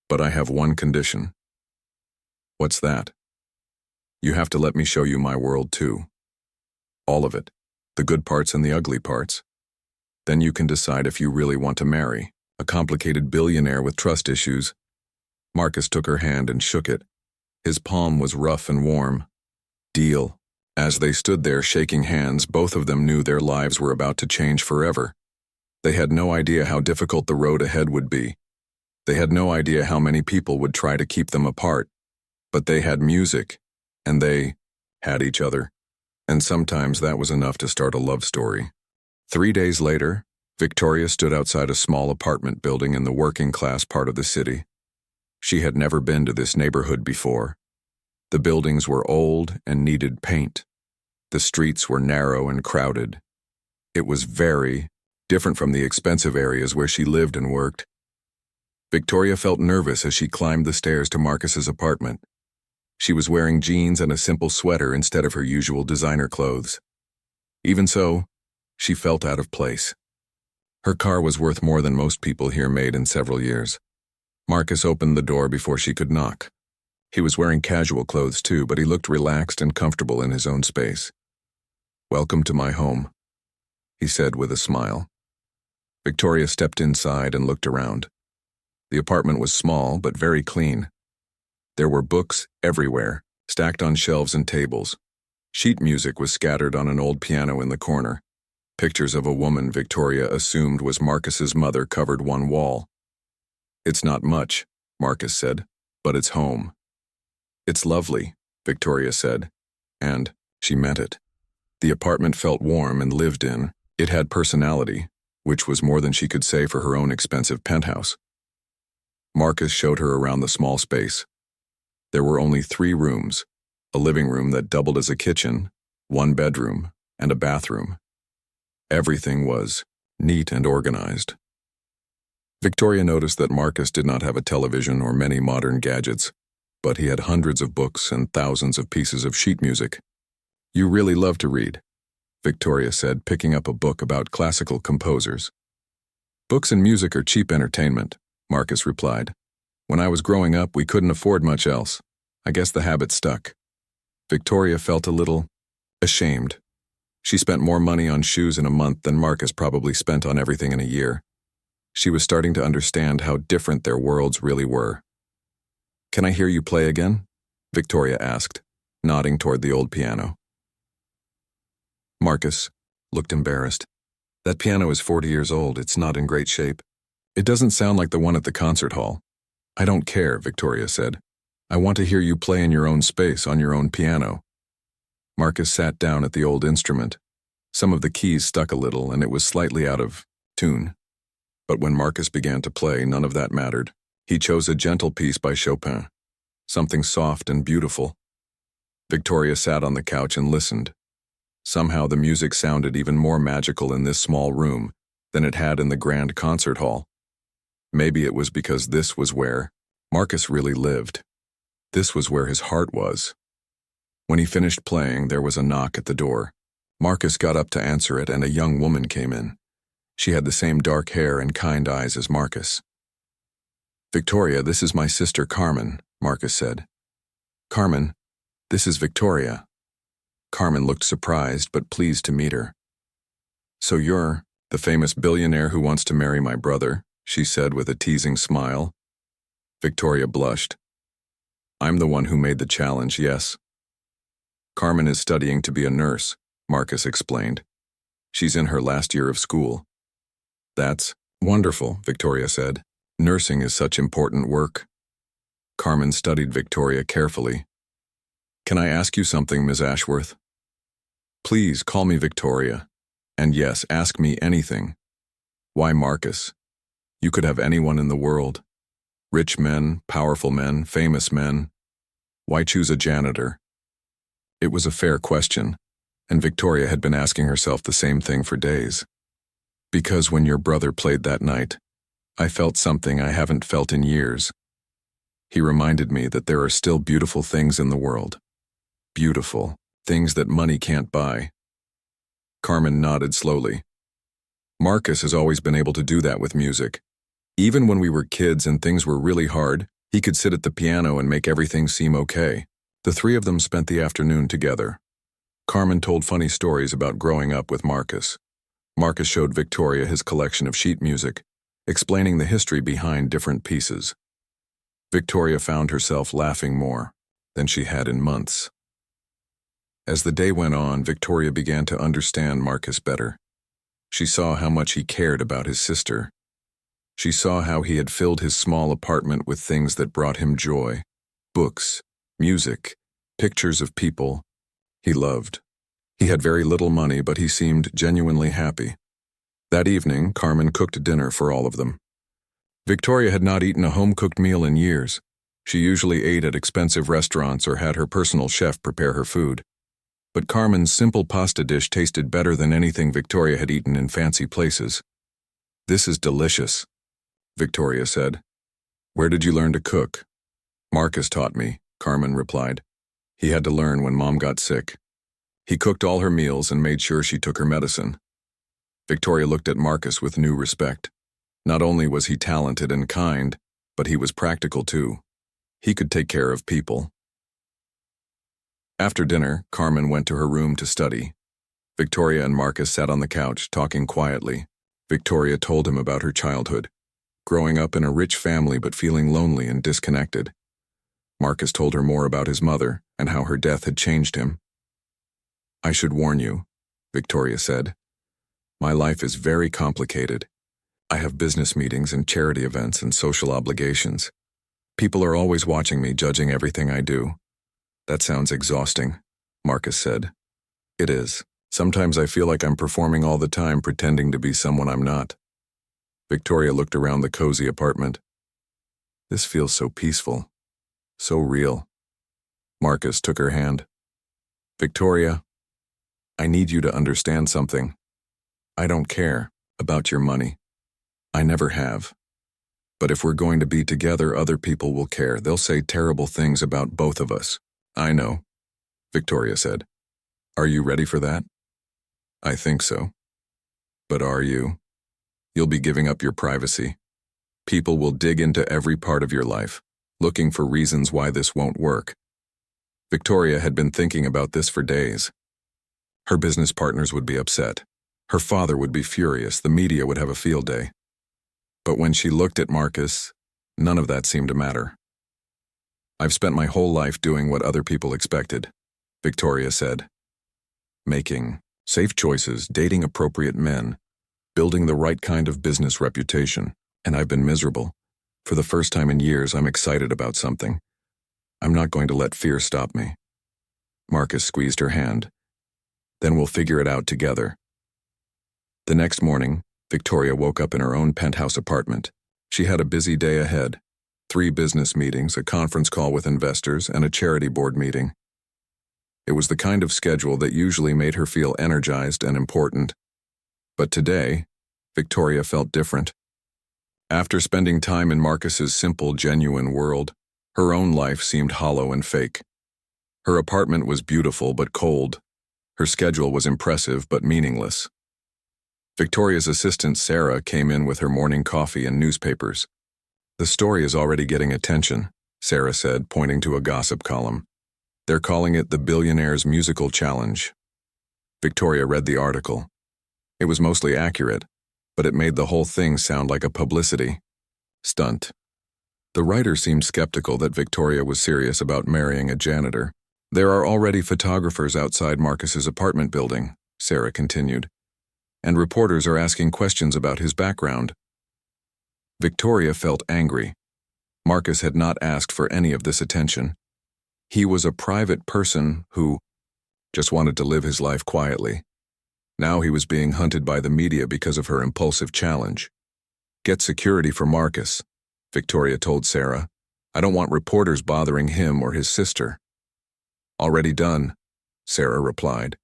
but I have one condition." "What's that?" "You have to let me show you my world too. All of it, the good parts and the ugly parts. Then you can decide if you really want to marry a complicated billionaire with trust issues. Marcus took her hand and shook it. His palm was rough and warm. Deal. As they stood there shaking hands, both of them knew their lives were about to change forever. They had no idea how difficult the road ahead would be. They had no idea how many people would try to keep them apart. But they had music, and they had each other. And sometimes that was enough to start a love story. 3 days later, Victoria stood outside a small apartment building in the working-class part of the city. She had never been to this neighborhood before. The buildings were old and needed paint. The streets were narrow and crowded. It was very different from the expensive areas where she lived and worked. Victoria felt nervous as she climbed the stairs to Marcus's apartment. She was wearing jeans and a simple sweater instead of her usual designer clothes. Even so, she felt out of place. Her car was worth more than most people here made in several years. Marcus opened the door before she could knock. He was wearing casual clothes too, but he looked relaxed and comfortable in his own space. "Welcome to my home," he said with a smile. Victoria stepped inside and looked around. The apartment was small but very clean. There were books everywhere, stacked on shelves and tables. Sheet music was scattered on an old piano in the corner. Pictures of a woman Victoria assumed was Marcus's mother covered one wall. "It's not much," Marcus said, "but it's home." "It's lovely," Victoria said, and she meant it. The apartment felt warm and lived in. It had personality, which was more than she could say for her own expensive penthouse. Marcus showed her around the small space. There were only 3 rooms, a living room that doubled as a kitchen, 1 bedroom, and a bathroom. Everything was neat and organized. Victoria noticed that Marcus did not have a television or many modern gadgets, but he had hundreds of books and thousands of pieces of sheet music. "You really love to read," Victoria said, picking up a book about classical composers. "Books and music are cheap entertainment," Marcus replied. "When I was growing up, we couldn't afford much else. I guess the habit stuck." Victoria felt a little ashamed. She spent more money on shoes in a month than Marcus probably spent on everything in a year. She was starting to understand how different their worlds really were. "Can I hear you play again?" Victoria asked, nodding toward the old piano. Marcus looked embarrassed. "That piano is 40 years old. It's not in great shape. It doesn't sound like the one at the concert hall." "I don't care," Victoria said. "I want to hear you play in your own space on your own piano." Marcus sat down at the old instrument. Some of the keys stuck a little, and it was slightly out of tune. But when Marcus began to play, none of that mattered. He chose a gentle piece by Chopin, something soft and beautiful. Victoria sat on the couch and listened. Somehow the music sounded even more magical in this small room than it had in the grand concert hall. Maybe it was because this was where Marcus really lived. This was where his heart was. When he finished playing, there was a knock at the door. Marcus got up to answer it, and a young woman came in. She had the same dark hair and kind eyes as Marcus. "Victoria, this is my sister Carmen," Marcus said. "Carmen, this is Victoria." Carmen looked surprised but pleased to meet her. "So you're the famous billionaire who wants to marry my brother," she said with a teasing smile. Victoria blushed. "I'm the one who made the challenge, yes." "Carmen is studying to be a nurse," Marcus explained. "She's in her last year of school." "That's wonderful," Victoria said. "Nursing is such important work." Carmen studied Victoria carefully. "Can I ask you something, Ms. Ashworth?" "Please call me Victoria. And yes, ask me anything." "Why Marcus? You could have anyone in the world. Rich men, powerful men, famous men. Why choose a janitor?" It was a fair question, and Victoria had been asking herself the same thing for days. "Because when your brother played that night, I felt something I haven't felt in years. He reminded me that there are still beautiful things in the world. Beautiful things that money can't buy." Carmen nodded slowly. "Marcus has always been able to do that with music. Even when we were kids and things were really hard, he could sit at the piano and make everything seem okay." The 3 of them spent the afternoon together. Carmen told funny stories about growing up with Marcus. Marcus showed Victoria his collection of sheet music, explaining the history behind different pieces. Victoria found herself laughing more than she had in months. As the day went on, Victoria began to understand Marcus better. She saw how much he cared about his sister. She saw how he had filled his small apartment with things that brought him joy: books, music, pictures of people he loved. He had very little money, but he seemed genuinely happy. That evening, Carmen cooked dinner for all of them. Victoria had not eaten a home-cooked meal in years. She usually ate at expensive restaurants or had her personal chef prepare her food. But Carmen's simple pasta dish tasted better than anything Victoria had eaten in fancy places. "This is delicious," Victoria said. "Where did you learn to cook?" "Marcus taught me," Carmen replied. "He had to learn when Mom got sick. He cooked all her meals and made sure she took her medicine." Victoria looked at Marcus with new respect. Not only was he talented and kind, but he was practical too. He could take care of people. After dinner, Carmen went to her room to study. Victoria and Marcus sat on the couch, talking quietly. Victoria told him about her childhood, growing up in a rich family but feeling lonely and disconnected. Marcus told her more about his mother and how her death had changed him. "I should warn you," Victoria said. "My life is very complicated. I have business meetings and charity events and social obligations. People are always watching me, judging everything I do." "That sounds exhausting," Marcus said. "It is. Sometimes I feel like I'm performing all the time, pretending to be someone I'm not." Victoria looked around the cozy apartment. "This feels so peaceful, so real." Marcus took her hand. "Victoria, I need you to understand something. I don't care about your money. I never have. But if we're going to be together, other people will care. They'll say terrible things about both of us." "I know," Victoria said. "Are you ready for that?" "I think so. But are you? You'll be giving up your privacy. People will dig into every part of your life, looking for reasons why this won't work." Victoria had been thinking about this for days. Her business partners would be upset. Her father would be furious. The media would have a field day. But when she looked at Marcus, none of that seemed to matter. "I've spent my whole life doing what other people expected," Victoria said. "Making safe choices, dating appropriate men, building the right kind of business reputation, and I've been miserable. For the first time in years, I'm excited about something. I'm not going to let fear stop me." Marcus squeezed her hand. "Then we'll figure it out together." The next morning, Victoria woke up in her own penthouse apartment. She had a busy day ahead: 3 business meetings, a conference call with investors, and a charity board meeting. It was the kind of schedule that usually made her feel energized and important. But today, Victoria felt different. After spending time in Marcus's simple, genuine world, her own life seemed hollow and fake. Her apartment was beautiful but cold. Her schedule was impressive but meaningless. Victoria's assistant, Sarah, came in with her morning coffee and newspapers. "The story is already getting attention," Sarah said, pointing to a gossip column. "They're calling it the Billionaire's Musical Challenge." Victoria read the article. It was mostly accurate, but it made the whole thing sound like a publicity stunt. The writer seemed skeptical that Victoria was serious about marrying a janitor. "There are already photographers outside Marcus's apartment building," Sarah continued, "and reporters are asking questions about his background." Victoria felt angry. Marcus had not asked for any of this attention. He was a private person who just wanted to live his life quietly. Now he was being hunted by the media because of her impulsive challenge. "Get security for Marcus," Victoria told Sarah. "I don't want reporters bothering him or his sister." "Already done," Sarah replied.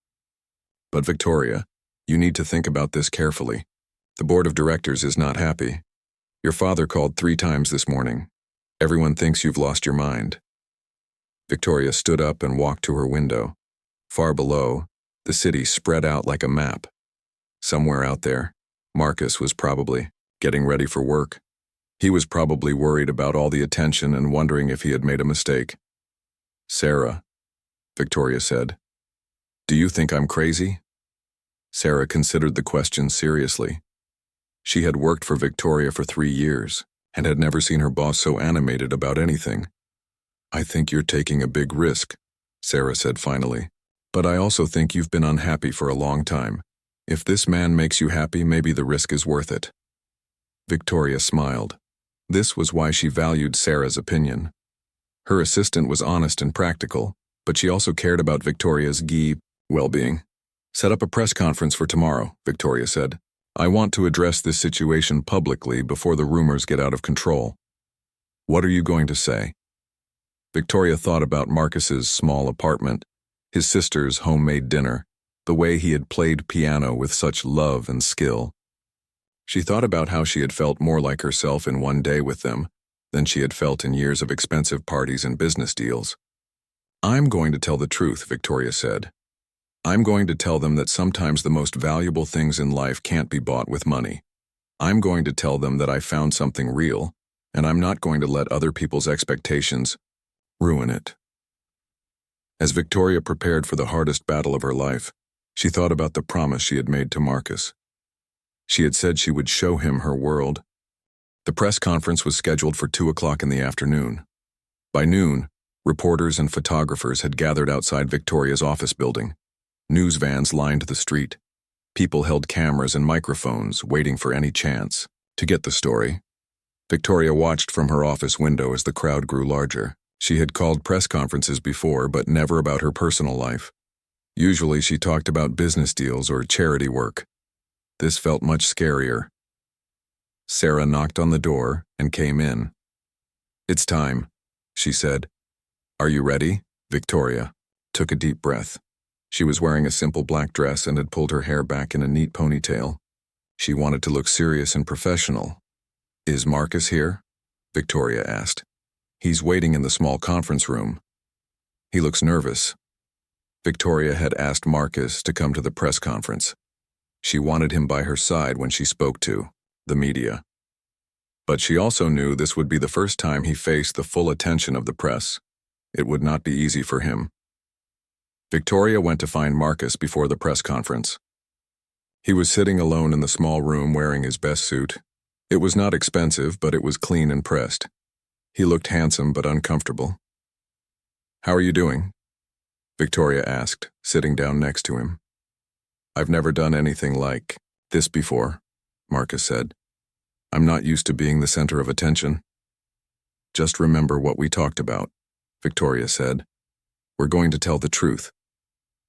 "But Victoria, you need to think about this carefully. The board of directors is not happy. Your father called 3 times this morning. Everyone thinks you've lost your mind." Victoria stood up and walked to her window. Far below, the city spread out like a map. Somewhere out there, Marcus was probably getting ready for work. He was probably worried about all the attention and wondering if he had made a mistake. "Sarah," Victoria said, "do you think I'm crazy?" Sarah considered the question seriously. She had worked for Victoria for 3 years and had never seen her boss so animated about anything. "I think you're taking a big risk," Sarah said finally. "But I also think you've been unhappy for a long time. If this man makes you happy, maybe the risk is worth it." Victoria smiled. This was why she valued Sarah's opinion. Her assistant was honest and practical, but she also cared about Victoria's well-being. "Set up a press conference for tomorrow," Victoria said. "I want to address this situation publicly before the rumors get out of control." "What are you going to say?" Victoria thought about Marcus's small apartment, his sister's homemade dinner, the way he had played piano with such love and skill. She thought about how she had felt more like herself in one day with them than she had felt in years of expensive parties and business deals. "I'm going to tell the truth," Victoria said. "I'm going to tell them that sometimes the most valuable things in life can't be bought with money. I'm going to tell them that I found something real, and I'm not going to let other people's expectations ruin it." As Victoria prepared for the hardest battle of her life, she thought about the promise she had made to Marcus. She had said she would show him her world. The press conference was scheduled for 2 o'clock in the afternoon. By noon, reporters and photographers had gathered outside Victoria's office building. News vans lined the street. People held cameras and microphones, waiting for any chance to get the story. Victoria watched from her office window as the crowd grew larger. She had called press conferences before, but never about her personal life. Usually she talked about business deals or charity work. This felt much scarier. Sarah knocked on the door and came in. "It's time," she said. "Are you ready?" Victoria took a deep breath. She was wearing a simple black dress and had pulled her hair back in a neat ponytail. She wanted to look serious and professional. "Is Marcus here?" Victoria asked. "He's waiting in the small conference room. He looks nervous." Victoria had asked Marcus to come to the press conference. She wanted him by her side when she spoke to the media. But she also knew this would be the first time he faced the full attention of the press. It would not be easy for him. Victoria went to find Marcus before the press conference. He was sitting alone in the small room wearing his best suit. It was not expensive, but it was clean and pressed. He looked handsome but uncomfortable. "How are you doing?" Victoria asked, sitting down next to him. "I've never done anything like this before," Marcus said. "I'm not used to being the center of attention." "Just remember what we talked about," Victoria said. "We're going to tell the truth.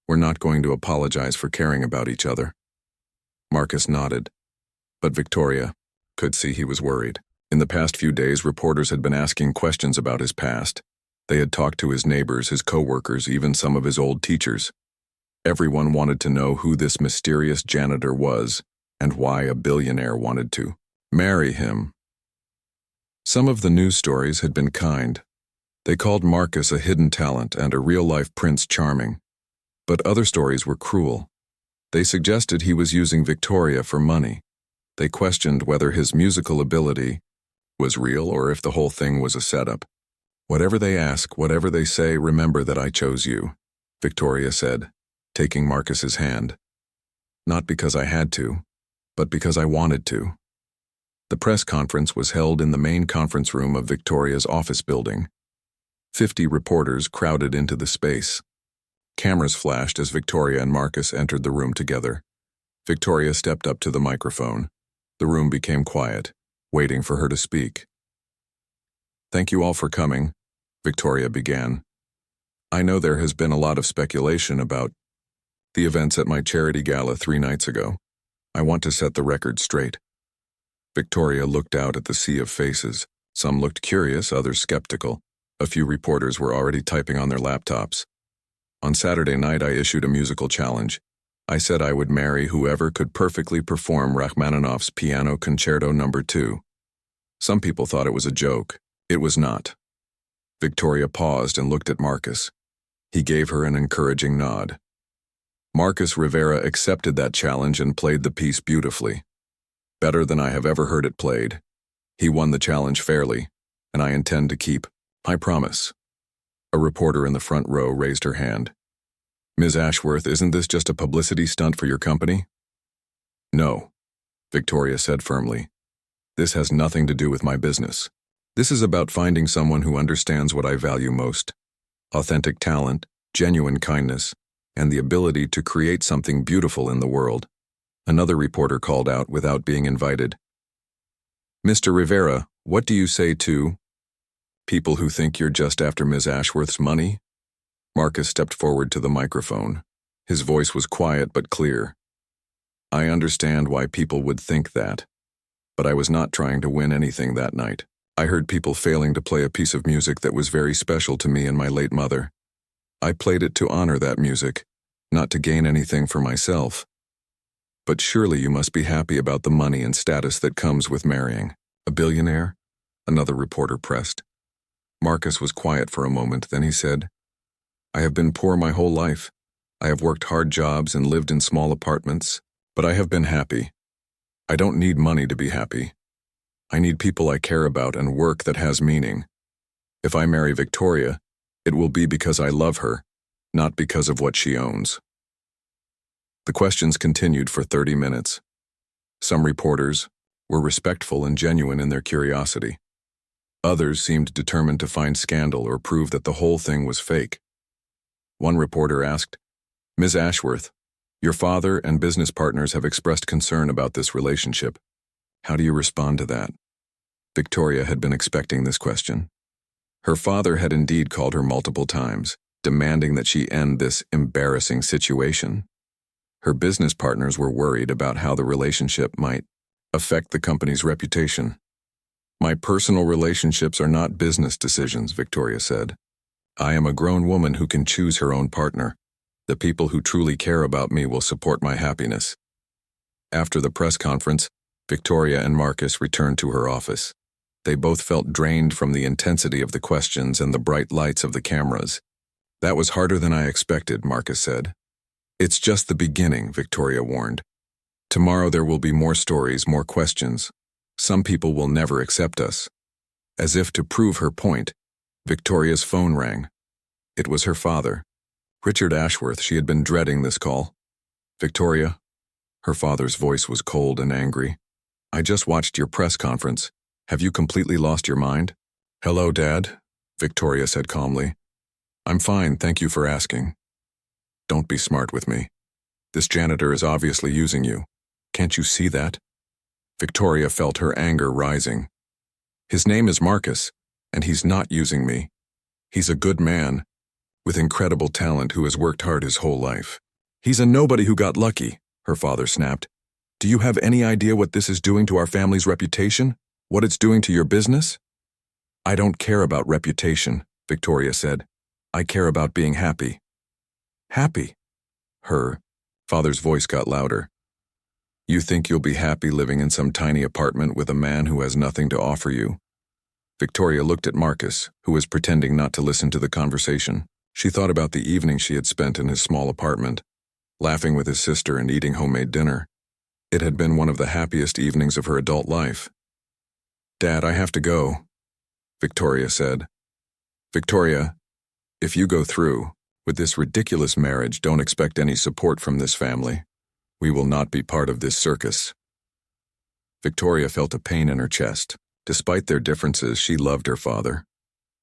We're not going to apologize for caring about each other." Marcus nodded, but Victoria could see he was worried. In the past few days, reporters had been asking questions about his past. They had talked to his neighbors, his co-workers, even some of his old teachers. Everyone wanted to know who this mysterious janitor was and why a billionaire wanted to marry him. Some of the news stories had been kind. They called Marcus a hidden talent and a real-life Prince Charming. But other stories were cruel. They suggested he was using Victoria for money. They questioned whether his musical ability was real or if the whole thing was a setup. "Whatever they ask, whatever they say, remember that I chose you," Victoria said, taking Marcus's hand. "Not because I had to, but because I wanted to." The press conference was held in the main conference room of Victoria's office building. 50 reporters crowded into the space. Cameras flashed as Victoria and Marcus entered the room together. Victoria stepped up to the microphone. The room became quiet, waiting for her to speak. "Thank you all for coming," Victoria began. "I know there has been a lot of speculation about the events at my charity gala 3 nights ago. I want to set the record straight." Victoria looked out at the sea of faces. Some looked curious, others skeptical. A few reporters were already typing on their laptops. "On Saturday night, I issued a musical challenge. I said I would marry whoever could perfectly perform Rachmaninoff's Piano Concerto No. 2. Some people thought it was a joke. It was not." Victoria paused and looked at Marcus. He gave her an encouraging nod. Marcus Rivera accepted that challenge and played the piece beautifully. Better than I have ever heard it played. He won the challenge fairly, and I intend to keep my promise. A reporter in the front row raised her hand. "Ms. Ashworth, isn't this just a publicity stunt for your company?" No, Victoria said firmly. This has nothing to do with my business. This is about finding someone who understands what I value most: authentic talent, genuine kindness, and the ability to create something beautiful in the world. Another reporter called out without being invited. Mr. Rivera, what do you say to people who think you're just after Ms. Ashworth's money? Marcus stepped forward to the microphone. His voice was quiet but clear. I understand why people would think that, but I was not trying to win anything that night. I heard people failing to play a piece of music that was very special to me and my late mother. I played it to honor that music, not to gain anything for myself. But surely you must be happy about the money and status that comes with marrying a billionaire? Another reporter pressed. Marcus was quiet for a moment, then he said, I have been poor my whole life. I have worked hard jobs and lived in small apartments, but I have been happy. I don't need money to be happy. I need people I care about and work that has meaning. If I marry Victoria, it will be because I love her, not because of what she owns. The questions continued for 30 minutes. Some reporters were respectful and genuine in their curiosity. Others seemed determined to find scandal or prove that the whole thing was fake. One reporter asked, Ms. Ashworth, your father and business partners have expressed concern about this relationship. How do you respond to that? Victoria had been expecting this question. Her father had indeed called her multiple times, demanding that she end this embarrassing situation. Her business partners were worried about how the relationship might affect the company's reputation. My personal relationships are not business decisions, Victoria said. I am a grown woman who can choose her own partner. The people who truly care about me will support my happiness. After the press conference, Victoria and Marcus returned to her office. They both felt drained from the intensity of the questions and the bright lights of the cameras. That was harder than I expected, Marcus said. It's just the beginning, Victoria warned. Tomorrow there will be more stories, more questions. Some people will never accept us. As if to prove her point, Victoria's phone rang. It was her father, Richard Ashworth. She had been dreading this call. Victoria, her father's voice was cold and angry. I just watched your press conference. Have you completely lost your mind? Hello, Dad, Victoria said calmly. I'm fine, thank you for asking. Don't be smart with me. This janitor is obviously using you. Can't you see that? Victoria felt her anger rising. His name is Marcus, and he's not using me. He's a good man, with incredible talent who has worked hard his whole life. He's a nobody who got lucky, her father snapped. Do you have any idea what this is doing to our family's reputation? What it's doing to your business? I don't care about reputation, Victoria said. I care about being happy. Happy? Her father's voice got louder. You think you'll be happy living in some tiny apartment with a man who has nothing to offer you? Victoria looked at Marcus, who was pretending not to listen to the conversation. She thought about the evening she had spent in his small apartment, laughing with his sister and eating homemade dinner. It had been one of the happiest evenings of her adult life. Dad, I have to go, Victoria said. Victoria, if you go through with this ridiculous marriage, don't expect any support from this family. We will not be part of this circus. Victoria felt a pain in her chest. Despite their differences, she loved her father,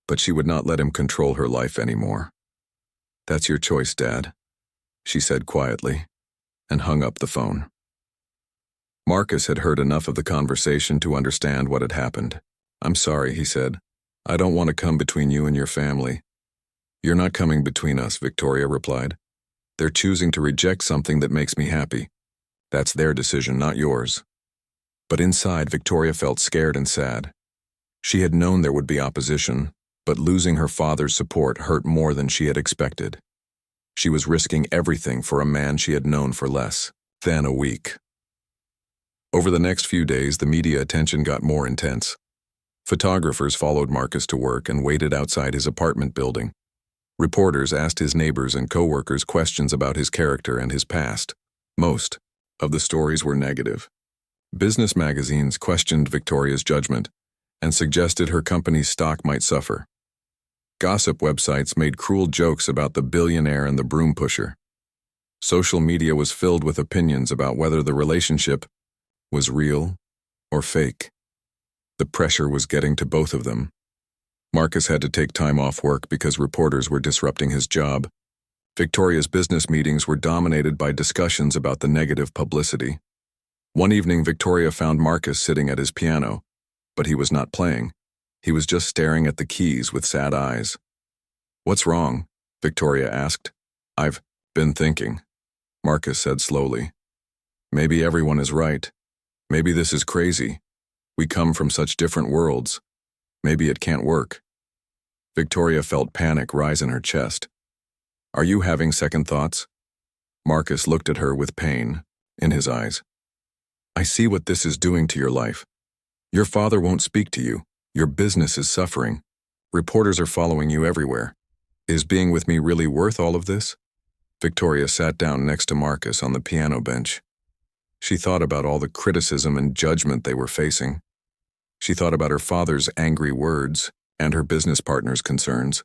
but she would not let him control her life anymore. That's your choice, Dad, she said quietly, and hung up the phone. Marcus had heard enough of the conversation to understand what had happened. I'm sorry, he said. I don't want to come between you and your family. You're not coming between us, Victoria replied. They're choosing to reject something that makes me happy. That's their decision, not yours. But inside, Victoria felt scared and sad. She had known there would be opposition, but losing her father's support hurt more than she had expected. She was risking everything for a man she had known for less than a week. Over the next few days, the media attention got more intense. Photographers followed Marcus to work and waited outside his apartment building. Reporters asked his neighbors and co-workers questions about his character and his past. Most of the stories were negative. Business magazines questioned Victoria's judgment and suggested her company's stock might suffer. Gossip websites made cruel jokes about the billionaire and the broom pusher. Social media was filled with opinions about whether the relationship was real or fake. The pressure was getting to both of them. Marcus had to take time off work because reporters were disrupting his job. Victoria's business meetings were dominated by discussions about the negative publicity. One evening, Victoria found Marcus sitting at his piano, but he was not playing. He was just staring at the keys with sad eyes. "What's wrong?" Victoria asked. "I've been thinking," Marcus said slowly. "Maybe everyone is right. Maybe this is crazy. We come from such different worlds. Maybe it can't work." Victoria felt panic rise in her chest. "Are you having second thoughts?" Marcus looked at her with pain in his eyes. "I see what this is doing to your life. Your father won't speak to you. Your business is suffering. Reporters are following you everywhere. Is being with me really worth all of this?" Victoria sat down next to Marcus on the piano bench. She thought about all the criticism and judgment they were facing. She thought about her father's angry words and her business partner's concerns.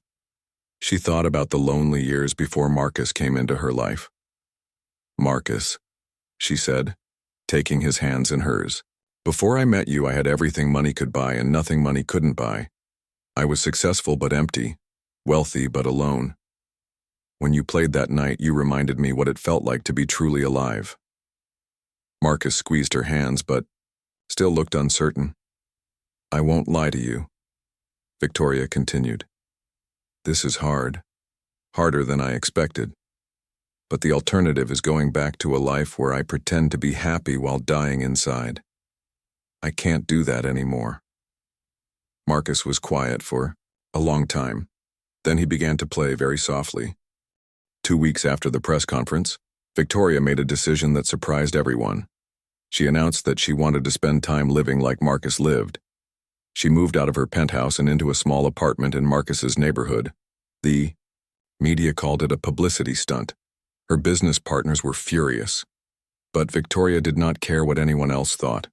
She thought about the lonely years before Marcus came into her life. "Marcus," she said, taking his hands in hers. "Before I met you, I had everything money could buy and nothing money couldn't buy. I was successful but empty, wealthy but alone. When you played that night, you reminded me what it felt like to be truly alive." Marcus squeezed her hands but still looked uncertain. "I won't lie to you," Victoria continued. "This is hard, harder than I expected. But the alternative is going back to a life where I pretend to be happy while dying inside. I can't do that anymore." Marcus was quiet for a long time. Then he began to play very softly. 2 weeks after the press conference, Victoria made a decision that surprised everyone. She announced that she wanted to spend time living like Marcus lived. She moved out of her penthouse and into a small apartment in Marcus's neighborhood. The media called it a publicity stunt. Her business partners were furious. But Victoria did not care what anyone else thought.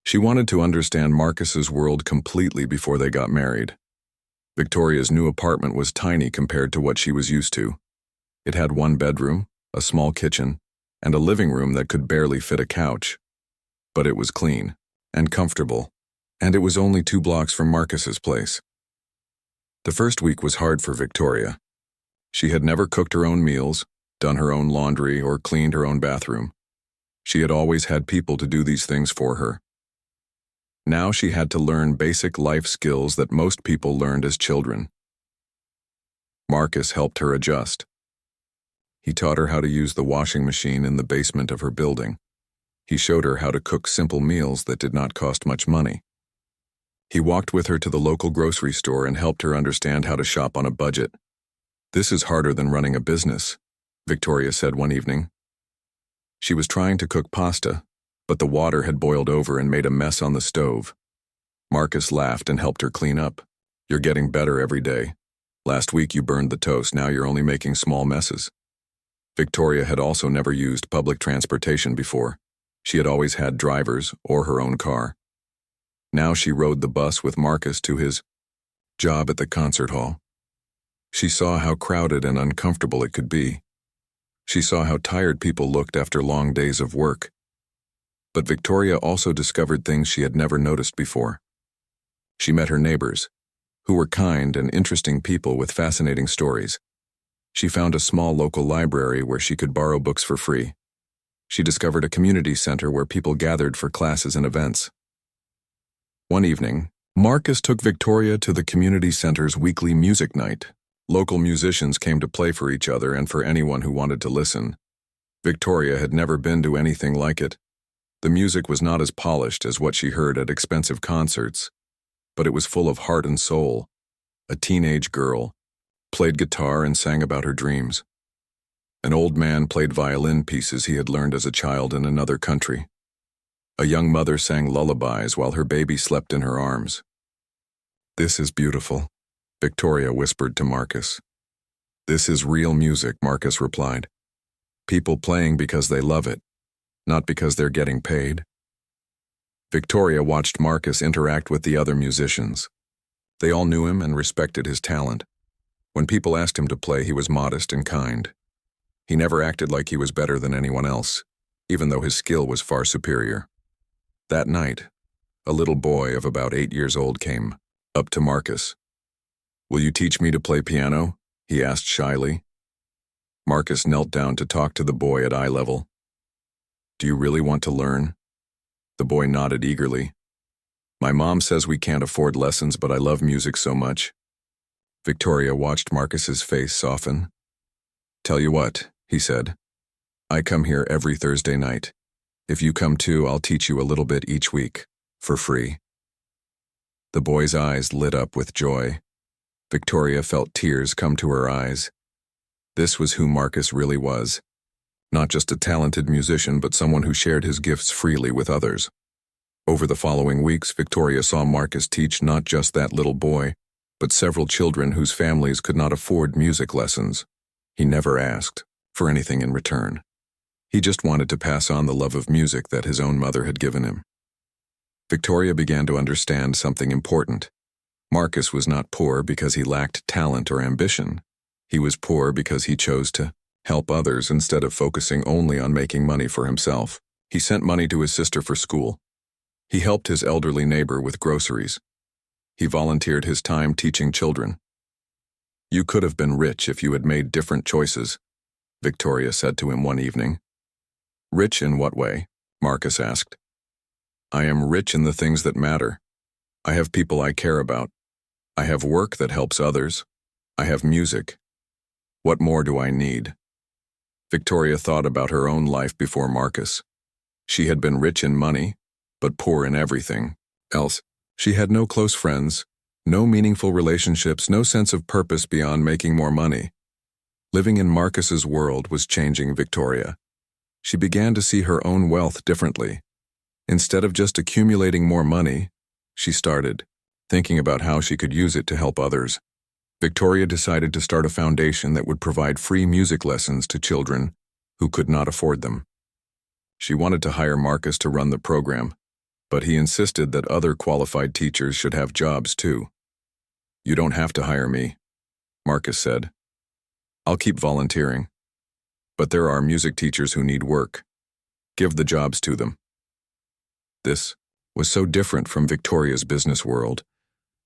She wanted to understand Marcus's world completely before they got married. Victoria's new apartment was tiny compared to what she was used to. It had one bedroom, a small kitchen, and a living room that could barely fit a couch. But it was clean and comfortable, and it was only 2 blocks from Marcus's place. The first week was hard for Victoria. She had never cooked her own meals, done her own laundry, or cleaned her own bathroom. She had always had people to do these things for her. Now she had to learn basic life skills that most people learned as children. Marcus helped her adjust. He taught her how to use the washing machine in the basement of her building. He showed her how to cook simple meals that did not cost much money. He walked with her to the local grocery store and helped her understand how to shop on a budget. "This is harder than running a business," Victoria said one evening. She was trying to cook pasta, but the water had boiled over and made a mess on the stove. Marcus laughed and helped her clean up. "You're getting better every day. Last week you burned the toast, now you're only making small messes." Victoria had also never used public transportation before. She had always had drivers or her own car. Now she rode the bus with Marcus to his job at the concert hall. She saw how crowded and uncomfortable it could be. She saw how tired people looked after long days of work. But Victoria also discovered things she had never noticed before. She met her neighbors, who were kind and interesting people with fascinating stories. She found a small local library where she could borrow books for free. She discovered a community center where people gathered for classes and events. One evening, Marcus took Victoria to the community center's weekly music night. Local musicians came to play for each other and for anyone who wanted to listen. Victoria had never been to anything like it. The music was not as polished as what she heard at expensive concerts, but it was full of heart and soul. A teenage girl played guitar and sang about her dreams. An old man played violin pieces he had learned as a child in another country. A young mother sang lullabies while her baby slept in her arms. "This is beautiful," Victoria whispered to Marcus. "This is real music," Marcus replied. "People playing because they love it, not because they're getting paid." Victoria watched Marcus interact with the other musicians. They all knew him and respected his talent. When people asked him to play, he was modest and kind. He never acted like he was better than anyone else, even though his skill was far superior. That night, a little boy of about 8 years old came up to Marcus. "Will you teach me to play piano?" he asked shyly. Marcus knelt down to talk to the boy at eye level. "Do you really want to learn?" The boy nodded eagerly. "My mom says we can't afford lessons, but I love music so much." Victoria watched Marcus's face soften. "Tell you what," he said. "I come here every Thursday night. If you come too, I'll teach you a little bit each week, for free." The boy's eyes lit up with joy. Victoria felt tears come to her eyes. This was who Marcus really was. Not just a talented musician, but someone who shared his gifts freely with others. Over the following weeks, Victoria saw Marcus teach not just that little boy, but several children whose families could not afford music lessons. He never asked for anything in return. He just wanted to pass on the love of music that his own mother had given him. Victoria began to understand something important. Marcus was not poor because he lacked talent or ambition. He was poor because he chose to help others instead of focusing only on making money for himself. He sent money to his sister for school. He helped his elderly neighbor with groceries. He volunteered his time teaching children. "You could have been rich if you had made different choices," Victoria said to him one evening. "Rich in what way?" Marcus asked. "I am rich in the things that matter. I have people I care about. I have work that helps others. I have music. What more do I need?" Victoria thought about her own life before Marcus. She had been rich in money, but poor in everything else. She had no close friends, no meaningful relationships, no sense of purpose beyond making more money. Living in Marcus's world was changing Victoria. She began to see her own wealth differently. Instead of just accumulating more money, she started thinking about how she could use it to help others. Victoria decided to start a foundation that would provide free music lessons to children who could not afford them. She wanted to hire Marcus to run the program, but he insisted that other qualified teachers should have jobs too. "You don't have to hire me," Marcus said. "I'll keep volunteering. But there are music teachers who need work. Give the jobs to them." This was so different from Victoria's business world,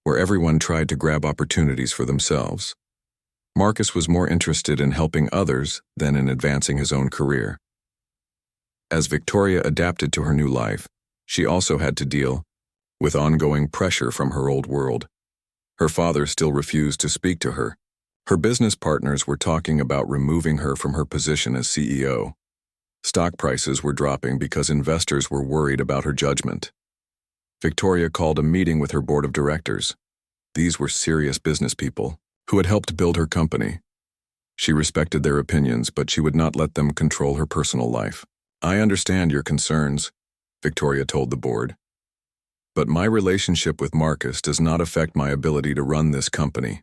where everyone tried to grab opportunities for themselves. Marcus was more interested in helping others than in advancing his own career. As Victoria adapted to her new life, she also had to deal with ongoing pressure from her old world. Her father still refused to speak to her. Her business partners were talking about removing her from her position as CEO. Stock prices were dropping because investors were worried about her judgment. Victoria called a meeting with her board of directors. These were serious business people who had helped build her company. She respected their opinions, but she would not let them control her personal life. "I understand your concerns," Victoria told the board. "But my relationship with Marcus does not affect my ability to run this company.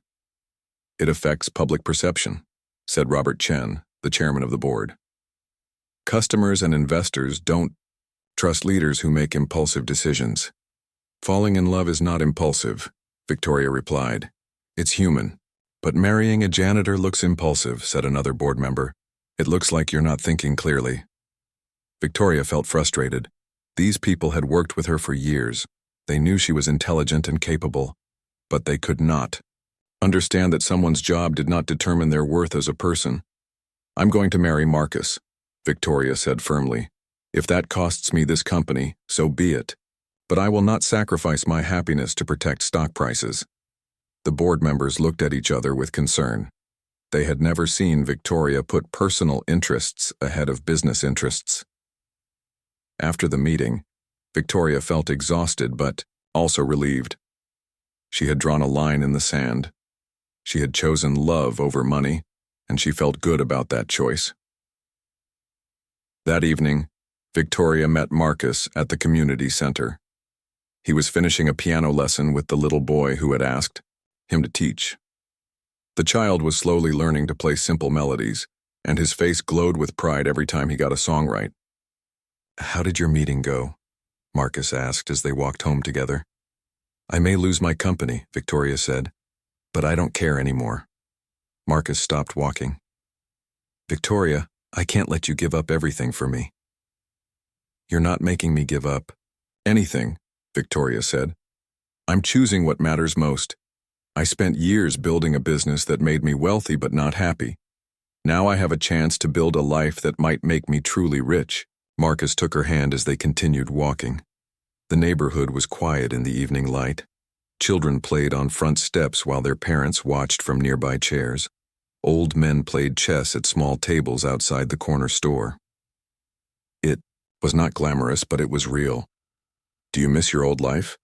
It affects public perception," said Robert Chen, the chairman of the board. "Customers and investors don't trust leaders who make impulsive decisions." "Falling in love is not impulsive," Victoria replied. "It's human." "But marrying a janitor looks impulsive," said another board member. "It looks like you're not thinking clearly." Victoria felt frustrated. These people had worked with her for years. They knew she was intelligent and capable, but they could not understand that someone's job did not determine their worth as a person. "I'm going to marry Marcus," Victoria said firmly. "If that costs me this company, so be it. But I will not sacrifice my happiness to protect stock prices." The board members looked at each other with concern. They had never seen Victoria put personal interests ahead of business interests. After the meeting, Victoria felt exhausted but also relieved. She had drawn a line in the sand. She had chosen love over money, and she felt good about that choice. That evening, Victoria met Marcus at the community center. He was finishing a piano lesson with the little boy who had asked him to teach. The child was slowly learning to play simple melodies, and his face glowed with pride every time he got a song right. "How did your meeting go?" Marcus asked as they walked home together. "I may lose my company," Victoria said, "but I don't care anymore." Marcus stopped walking. Victoria, I can't let you give up everything for me. You're not making me give up anything, Victoria said. I'm choosing what matters most. I spent years building a business that made me wealthy but not happy. Now I have a chance to build a life that might make me truly rich. Marcus took her hand as they continued walking. The neighborhood was quiet in the evening light. Children played on front steps while their parents watched from nearby chairs. Old men played chess at small tables outside the corner store. It was not glamorous, but it was real. Do you miss your old life?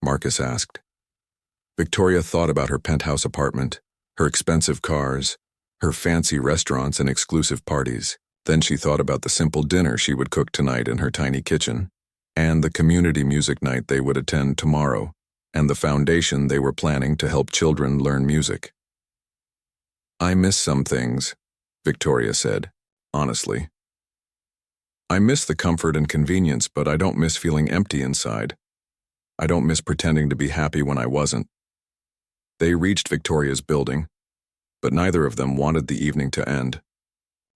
Marcus asked. Victoria thought about her penthouse apartment, her expensive cars, her fancy restaurants and exclusive parties. Then she thought about the simple dinner she would cook tonight in her tiny kitchen, and the community music night they would attend tomorrow, and the foundation they were planning to help children learn music. I miss some things, Victoria said, honestly. I miss the comfort and convenience, but I don't miss feeling empty inside. I don't miss pretending to be happy when I wasn't. They reached Victoria's building, but neither of them wanted the evening to end.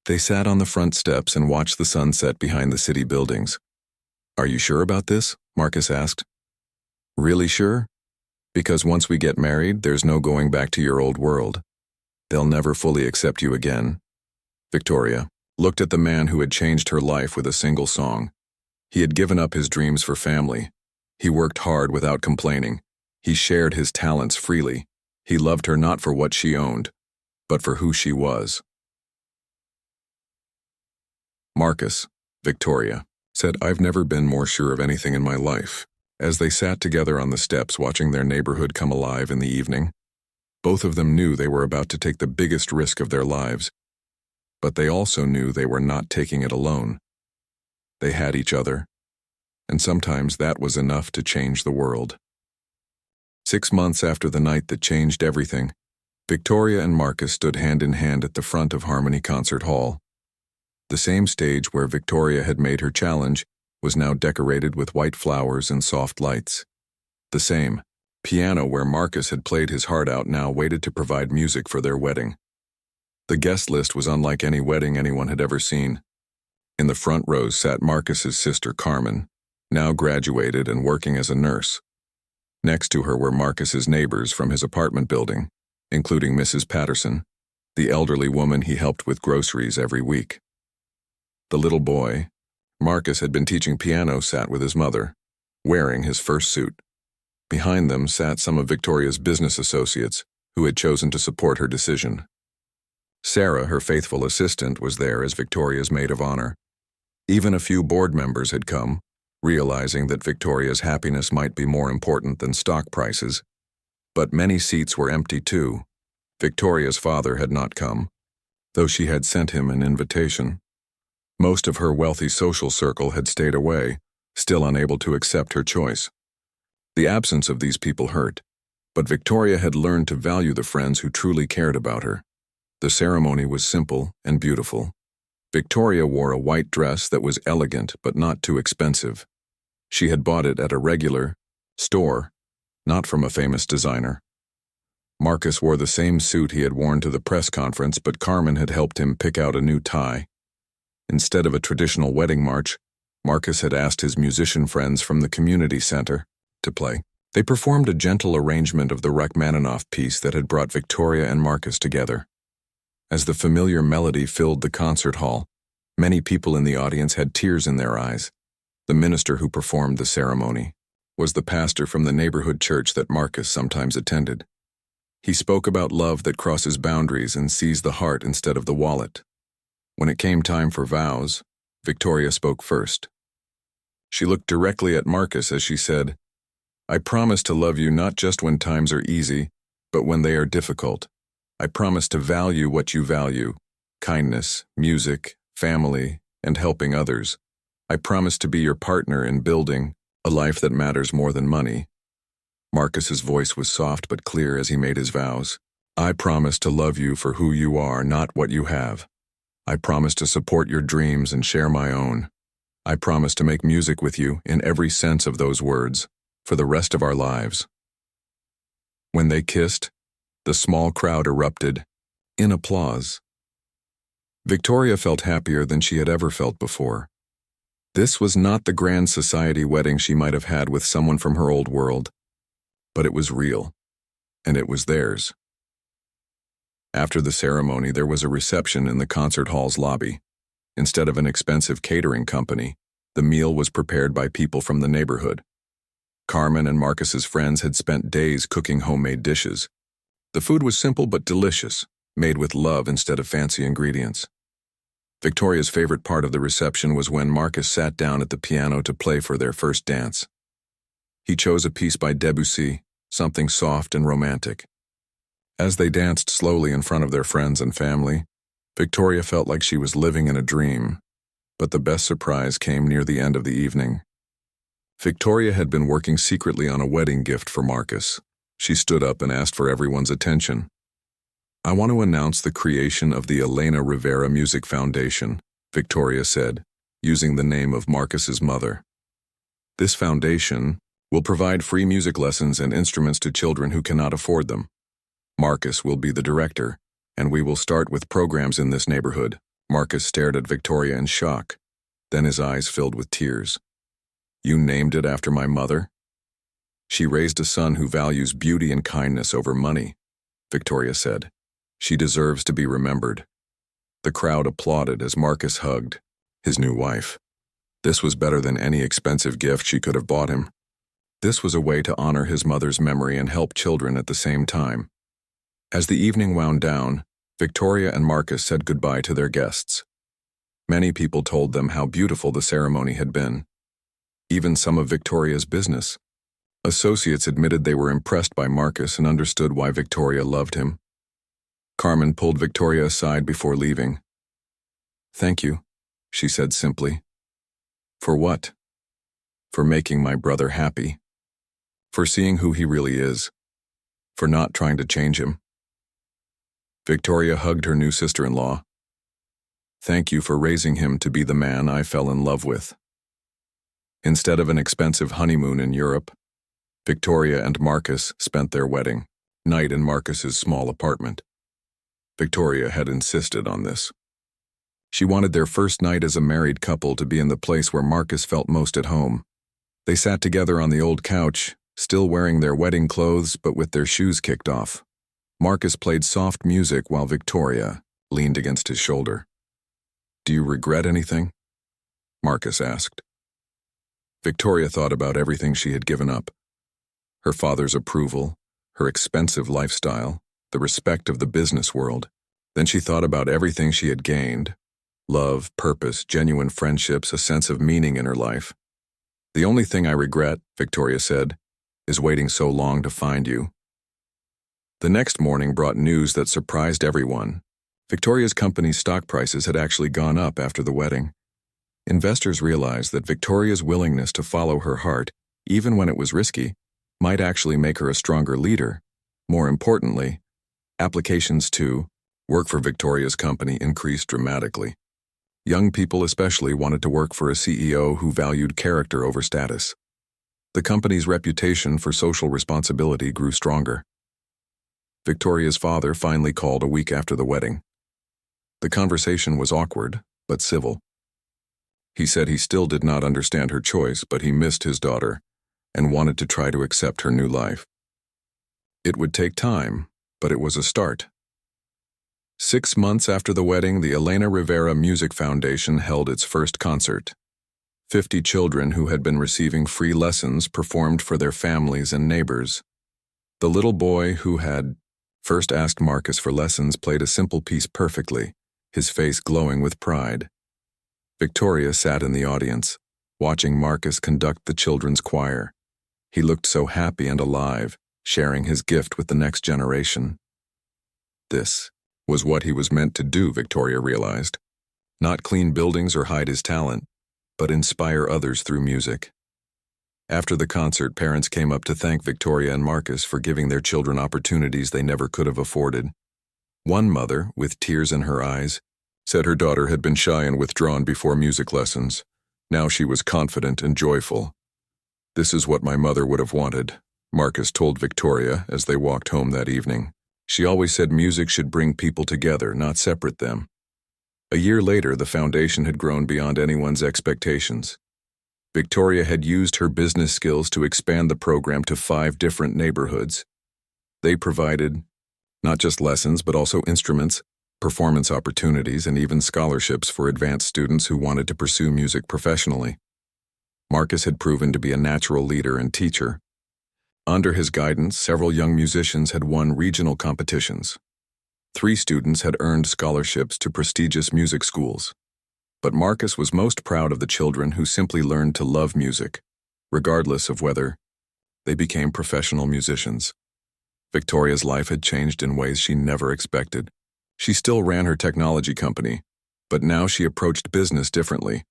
They sat on the front steps and watched the sunset behind the city buildings. Are you sure about this? Marcus asked. Really sure? Because once we get married, there's no going back to your old world. They'll never fully accept you again. Victoria looked at the man who had changed her life with a single song. He had given up his dreams for family. He worked hard without complaining. He shared his talents freely. He loved her not for what she owned, but for who she was. Marcus, Victoria, said, I've never been more sure of anything in my life. As they sat together on the steps watching their neighborhood come alive in the evening, both of them knew they were about to take the biggest risk of their lives, but they also knew they were not taking it alone. They had each other, and sometimes that was enough to change the world. 6 months after the night that changed everything, Victoria and Marcus stood hand in hand at the front of Harmony Concert Hall. The same stage where Victoria had made her challenge was now decorated with white flowers and soft lights. The same piano where Marcus had played his heart out now waited to provide music for their wedding. The guest list was unlike any wedding anyone had ever seen. In the front rows sat Marcus's sister Carmen, now graduated and working as a nurse. Next to her were Marcus's neighbors from his apartment building, including Mrs. Patterson, the elderly woman he helped with groceries every week. The little boy, Marcus had been teaching piano, sat with his mother, wearing his first suit. Behind them sat some of Victoria's business associates who had chosen to support her decision. Sarah, her faithful assistant, was there as Victoria's maid of honor. Even a few board members had come, realizing that Victoria's happiness might be more important than stock prices. But many seats were empty too. Victoria's father had not come, though she had sent him an invitation. Most of her wealthy social circle had stayed away, still unable to accept her choice. The absence of these people hurt, but Victoria had learned to value the friends who truly cared about her. The ceremony was simple and beautiful. Victoria wore a white dress that was elegant but not too expensive. She had bought it at a regular store, not from a famous designer. Marcus wore the same suit he had worn to the press conference, but Carmen had helped him pick out a new tie. Instead of a traditional wedding march, Marcus had asked his musician friends from the community center to play. They performed a gentle arrangement of the Rachmaninoff piece that had brought Victoria and Marcus together. As the familiar melody filled the concert hall, many people in the audience had tears in their eyes. The minister who performed the ceremony was the pastor from the neighborhood church that Marcus sometimes attended. He spoke about love that crosses boundaries and sees the heart instead of the wallet. When it came time for vows, Victoria spoke first. She looked directly at Marcus as she said, I promise to love you not just when times are easy, but when they are difficult. I promise to value what you value, kindness, music, family, and helping others. I promise to be your partner in building a life that matters more than money. Marcus's voice was soft but clear as he made his vows. I promise to love you for who you are, not what you have. I promise to support your dreams and share my own. I promise to make music with you in every sense of those words, for the rest of our lives. When they kissed, the small crowd erupted in applause. Victoria felt happier than she had ever felt before. This was not the grand society wedding she might have had with someone from her old world, but it was real, and it was theirs. After the ceremony, there was a reception in the concert hall's lobby. Instead of an expensive catering company, the meal was prepared by people from the neighborhood. Carmen and Marcus's friends had spent days cooking homemade dishes. The food was simple but delicious, made with love instead of fancy ingredients. Victoria's favorite part of the reception was when Marcus sat down at the piano to play for their first dance. He chose a piece by Debussy, something soft and romantic. As they danced slowly in front of their friends and family, Victoria felt like she was living in a dream, but the best surprise came near the end of the evening. Victoria had been working secretly on a wedding gift for Marcus. She stood up and asked for everyone's attention. "I want to announce the creation of the Elena Rivera Music Foundation," Victoria said, using the name of Marcus's mother. "This foundation will provide free music lessons and instruments to children who cannot afford them. Marcus will be the director, and we will start with programs in this neighborhood." Marcus stared at Victoria in shock. Then his eyes filled with tears. "You named it after my mother?" "She raised a son who values beauty and kindness over money," Victoria said. "She deserves to be remembered." The crowd applauded as Marcus hugged his new wife. This was better than any expensive gift she could have bought him. This was a way to honor his mother's memory and help children at the same time. As the evening wound down, Victoria and Marcus said goodbye to their guests. Many people told them how beautiful the ceremony had been. Even some of Victoria's business associates admitted they were impressed by Marcus and understood why Victoria loved him. Carmen pulled Victoria aside before leaving. "Thank you," she said simply. "For what?" "For making my brother happy. For seeing who he really is. For not trying to change him." Victoria hugged her new sister-in-law. "Thank you for raising him to be the man I fell in love with." Instead of an expensive honeymoon in Europe, Victoria and Marcus spent their wedding night in Marcus's small apartment. Victoria had insisted on this. She wanted their first night as a married couple to be in the place where Marcus felt most at home. They sat together on the old couch, still wearing their wedding clothes but with their shoes kicked off. Marcus played soft music while Victoria leaned against his shoulder. "Do you regret anything?" Marcus asked. Victoria thought about everything she had given up. Her father's approval, her expensive lifestyle, the respect of the business world. Then she thought about everything she had gained: love, purpose, genuine friendships, a sense of meaning in her life. "The only thing I regret," Victoria said, "is waiting so long to find you." The next morning brought news that surprised everyone. Victoria's company's stock prices had actually gone up after the wedding. Investors realized that Victoria's willingness to follow her heart, even when it was risky, might actually make her a stronger leader. More importantly, applications to work for Victoria's company increased dramatically. Young people especially wanted to work for a CEO who valued character over status. The company's reputation for social responsibility grew stronger. Victoria's father finally called a week after the wedding. The conversation was awkward, but civil. He said he still did not understand her choice, but he missed his daughter and wanted to try to accept her new life. It would take time, but it was a start. 6 months after the wedding, the Elena Rivera Music Foundation held its first concert. 50 children who had been receiving free lessons performed for their families and neighbors. The little boy who had first asked Marcus for lessons played a simple piece perfectly, his face glowing with pride. Victoria sat in the audience, watching Marcus conduct the children's choir. He looked so happy and alive, sharing his gift with the next generation. This was what he was meant to do, Victoria realized. Not clean buildings or hide his talent, but inspire others through music. After the concert, parents came up to thank Victoria and Marcus for giving their children opportunities they never could have afforded. One mother, with tears in her eyes, said her daughter had been shy and withdrawn before music lessons. Now she was confident and joyful. "This is what my mother would have wanted," Marcus told Victoria as they walked home that evening. "She always said music should bring people together, not separate them." A year later, the foundation had grown beyond anyone's expectations. Victoria had used her business skills to expand the program to 5 different neighborhoods. They provided not just lessons, but also instruments, performance opportunities, and even scholarships for advanced students who wanted to pursue music professionally. Marcus had proven to be a natural leader and teacher. Under his guidance, several young musicians had won regional competitions. 3 students had earned scholarships to prestigious music schools. But Marcus was most proud of the children who simply learned to love music, regardless of whether they became professional musicians. Victoria's life had changed in ways she never expected. She still ran her technology company, but now she approached business differently.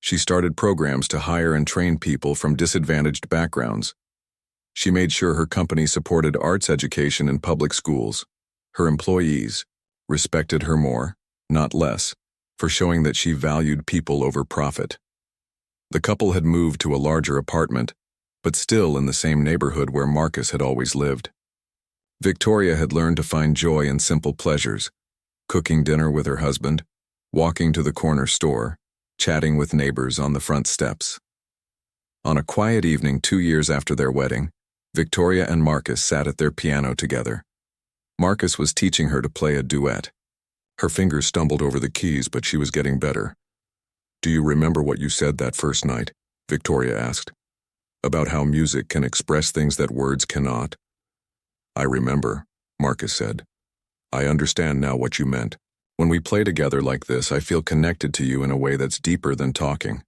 She started programs to hire and train people from disadvantaged backgrounds. She made sure her company supported arts education in public schools. Her employees respected her more, not less, for showing that she valued people over profit. The couple had moved to a larger apartment, but still in the same neighborhood where Marcus had always lived. Victoria had learned to find joy in simple pleasures, cooking dinner with her husband, walking to the corner store, chatting with neighbors on the front steps. On a quiet evening 2 years after their wedding, Victoria and Marcus sat at their piano together. Marcus was teaching her to play a duet. Her fingers stumbled over the keys, but she was getting better. "Do you remember what you said that first night?" Victoria asked. "About how music can express things that words cannot?" "I remember," Marcus said. "I understand now what you meant. When we play together like this, I feel connected to you in a way that's deeper than talking.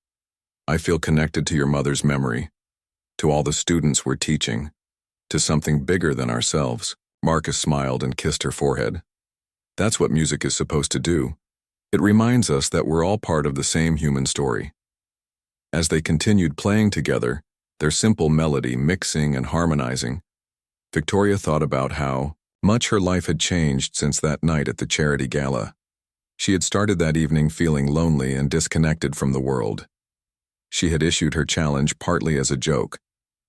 I feel connected to your mother's memory, to all the students we're teaching, to something bigger than ourselves." Marcus smiled and kissed her forehead. "That's what music is supposed to do. It reminds us that we're all part of the same human story." As they continued playing together, their simple melody mixing and harmonizing, Victoria thought about how much her life had changed since that night at the charity gala. She had started that evening feeling lonely and disconnected from the world. She had issued her challenge partly as a joke,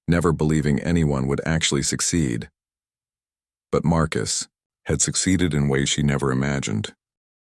never believing anyone would actually succeed. But Marcus had succeeded in ways she never imagined.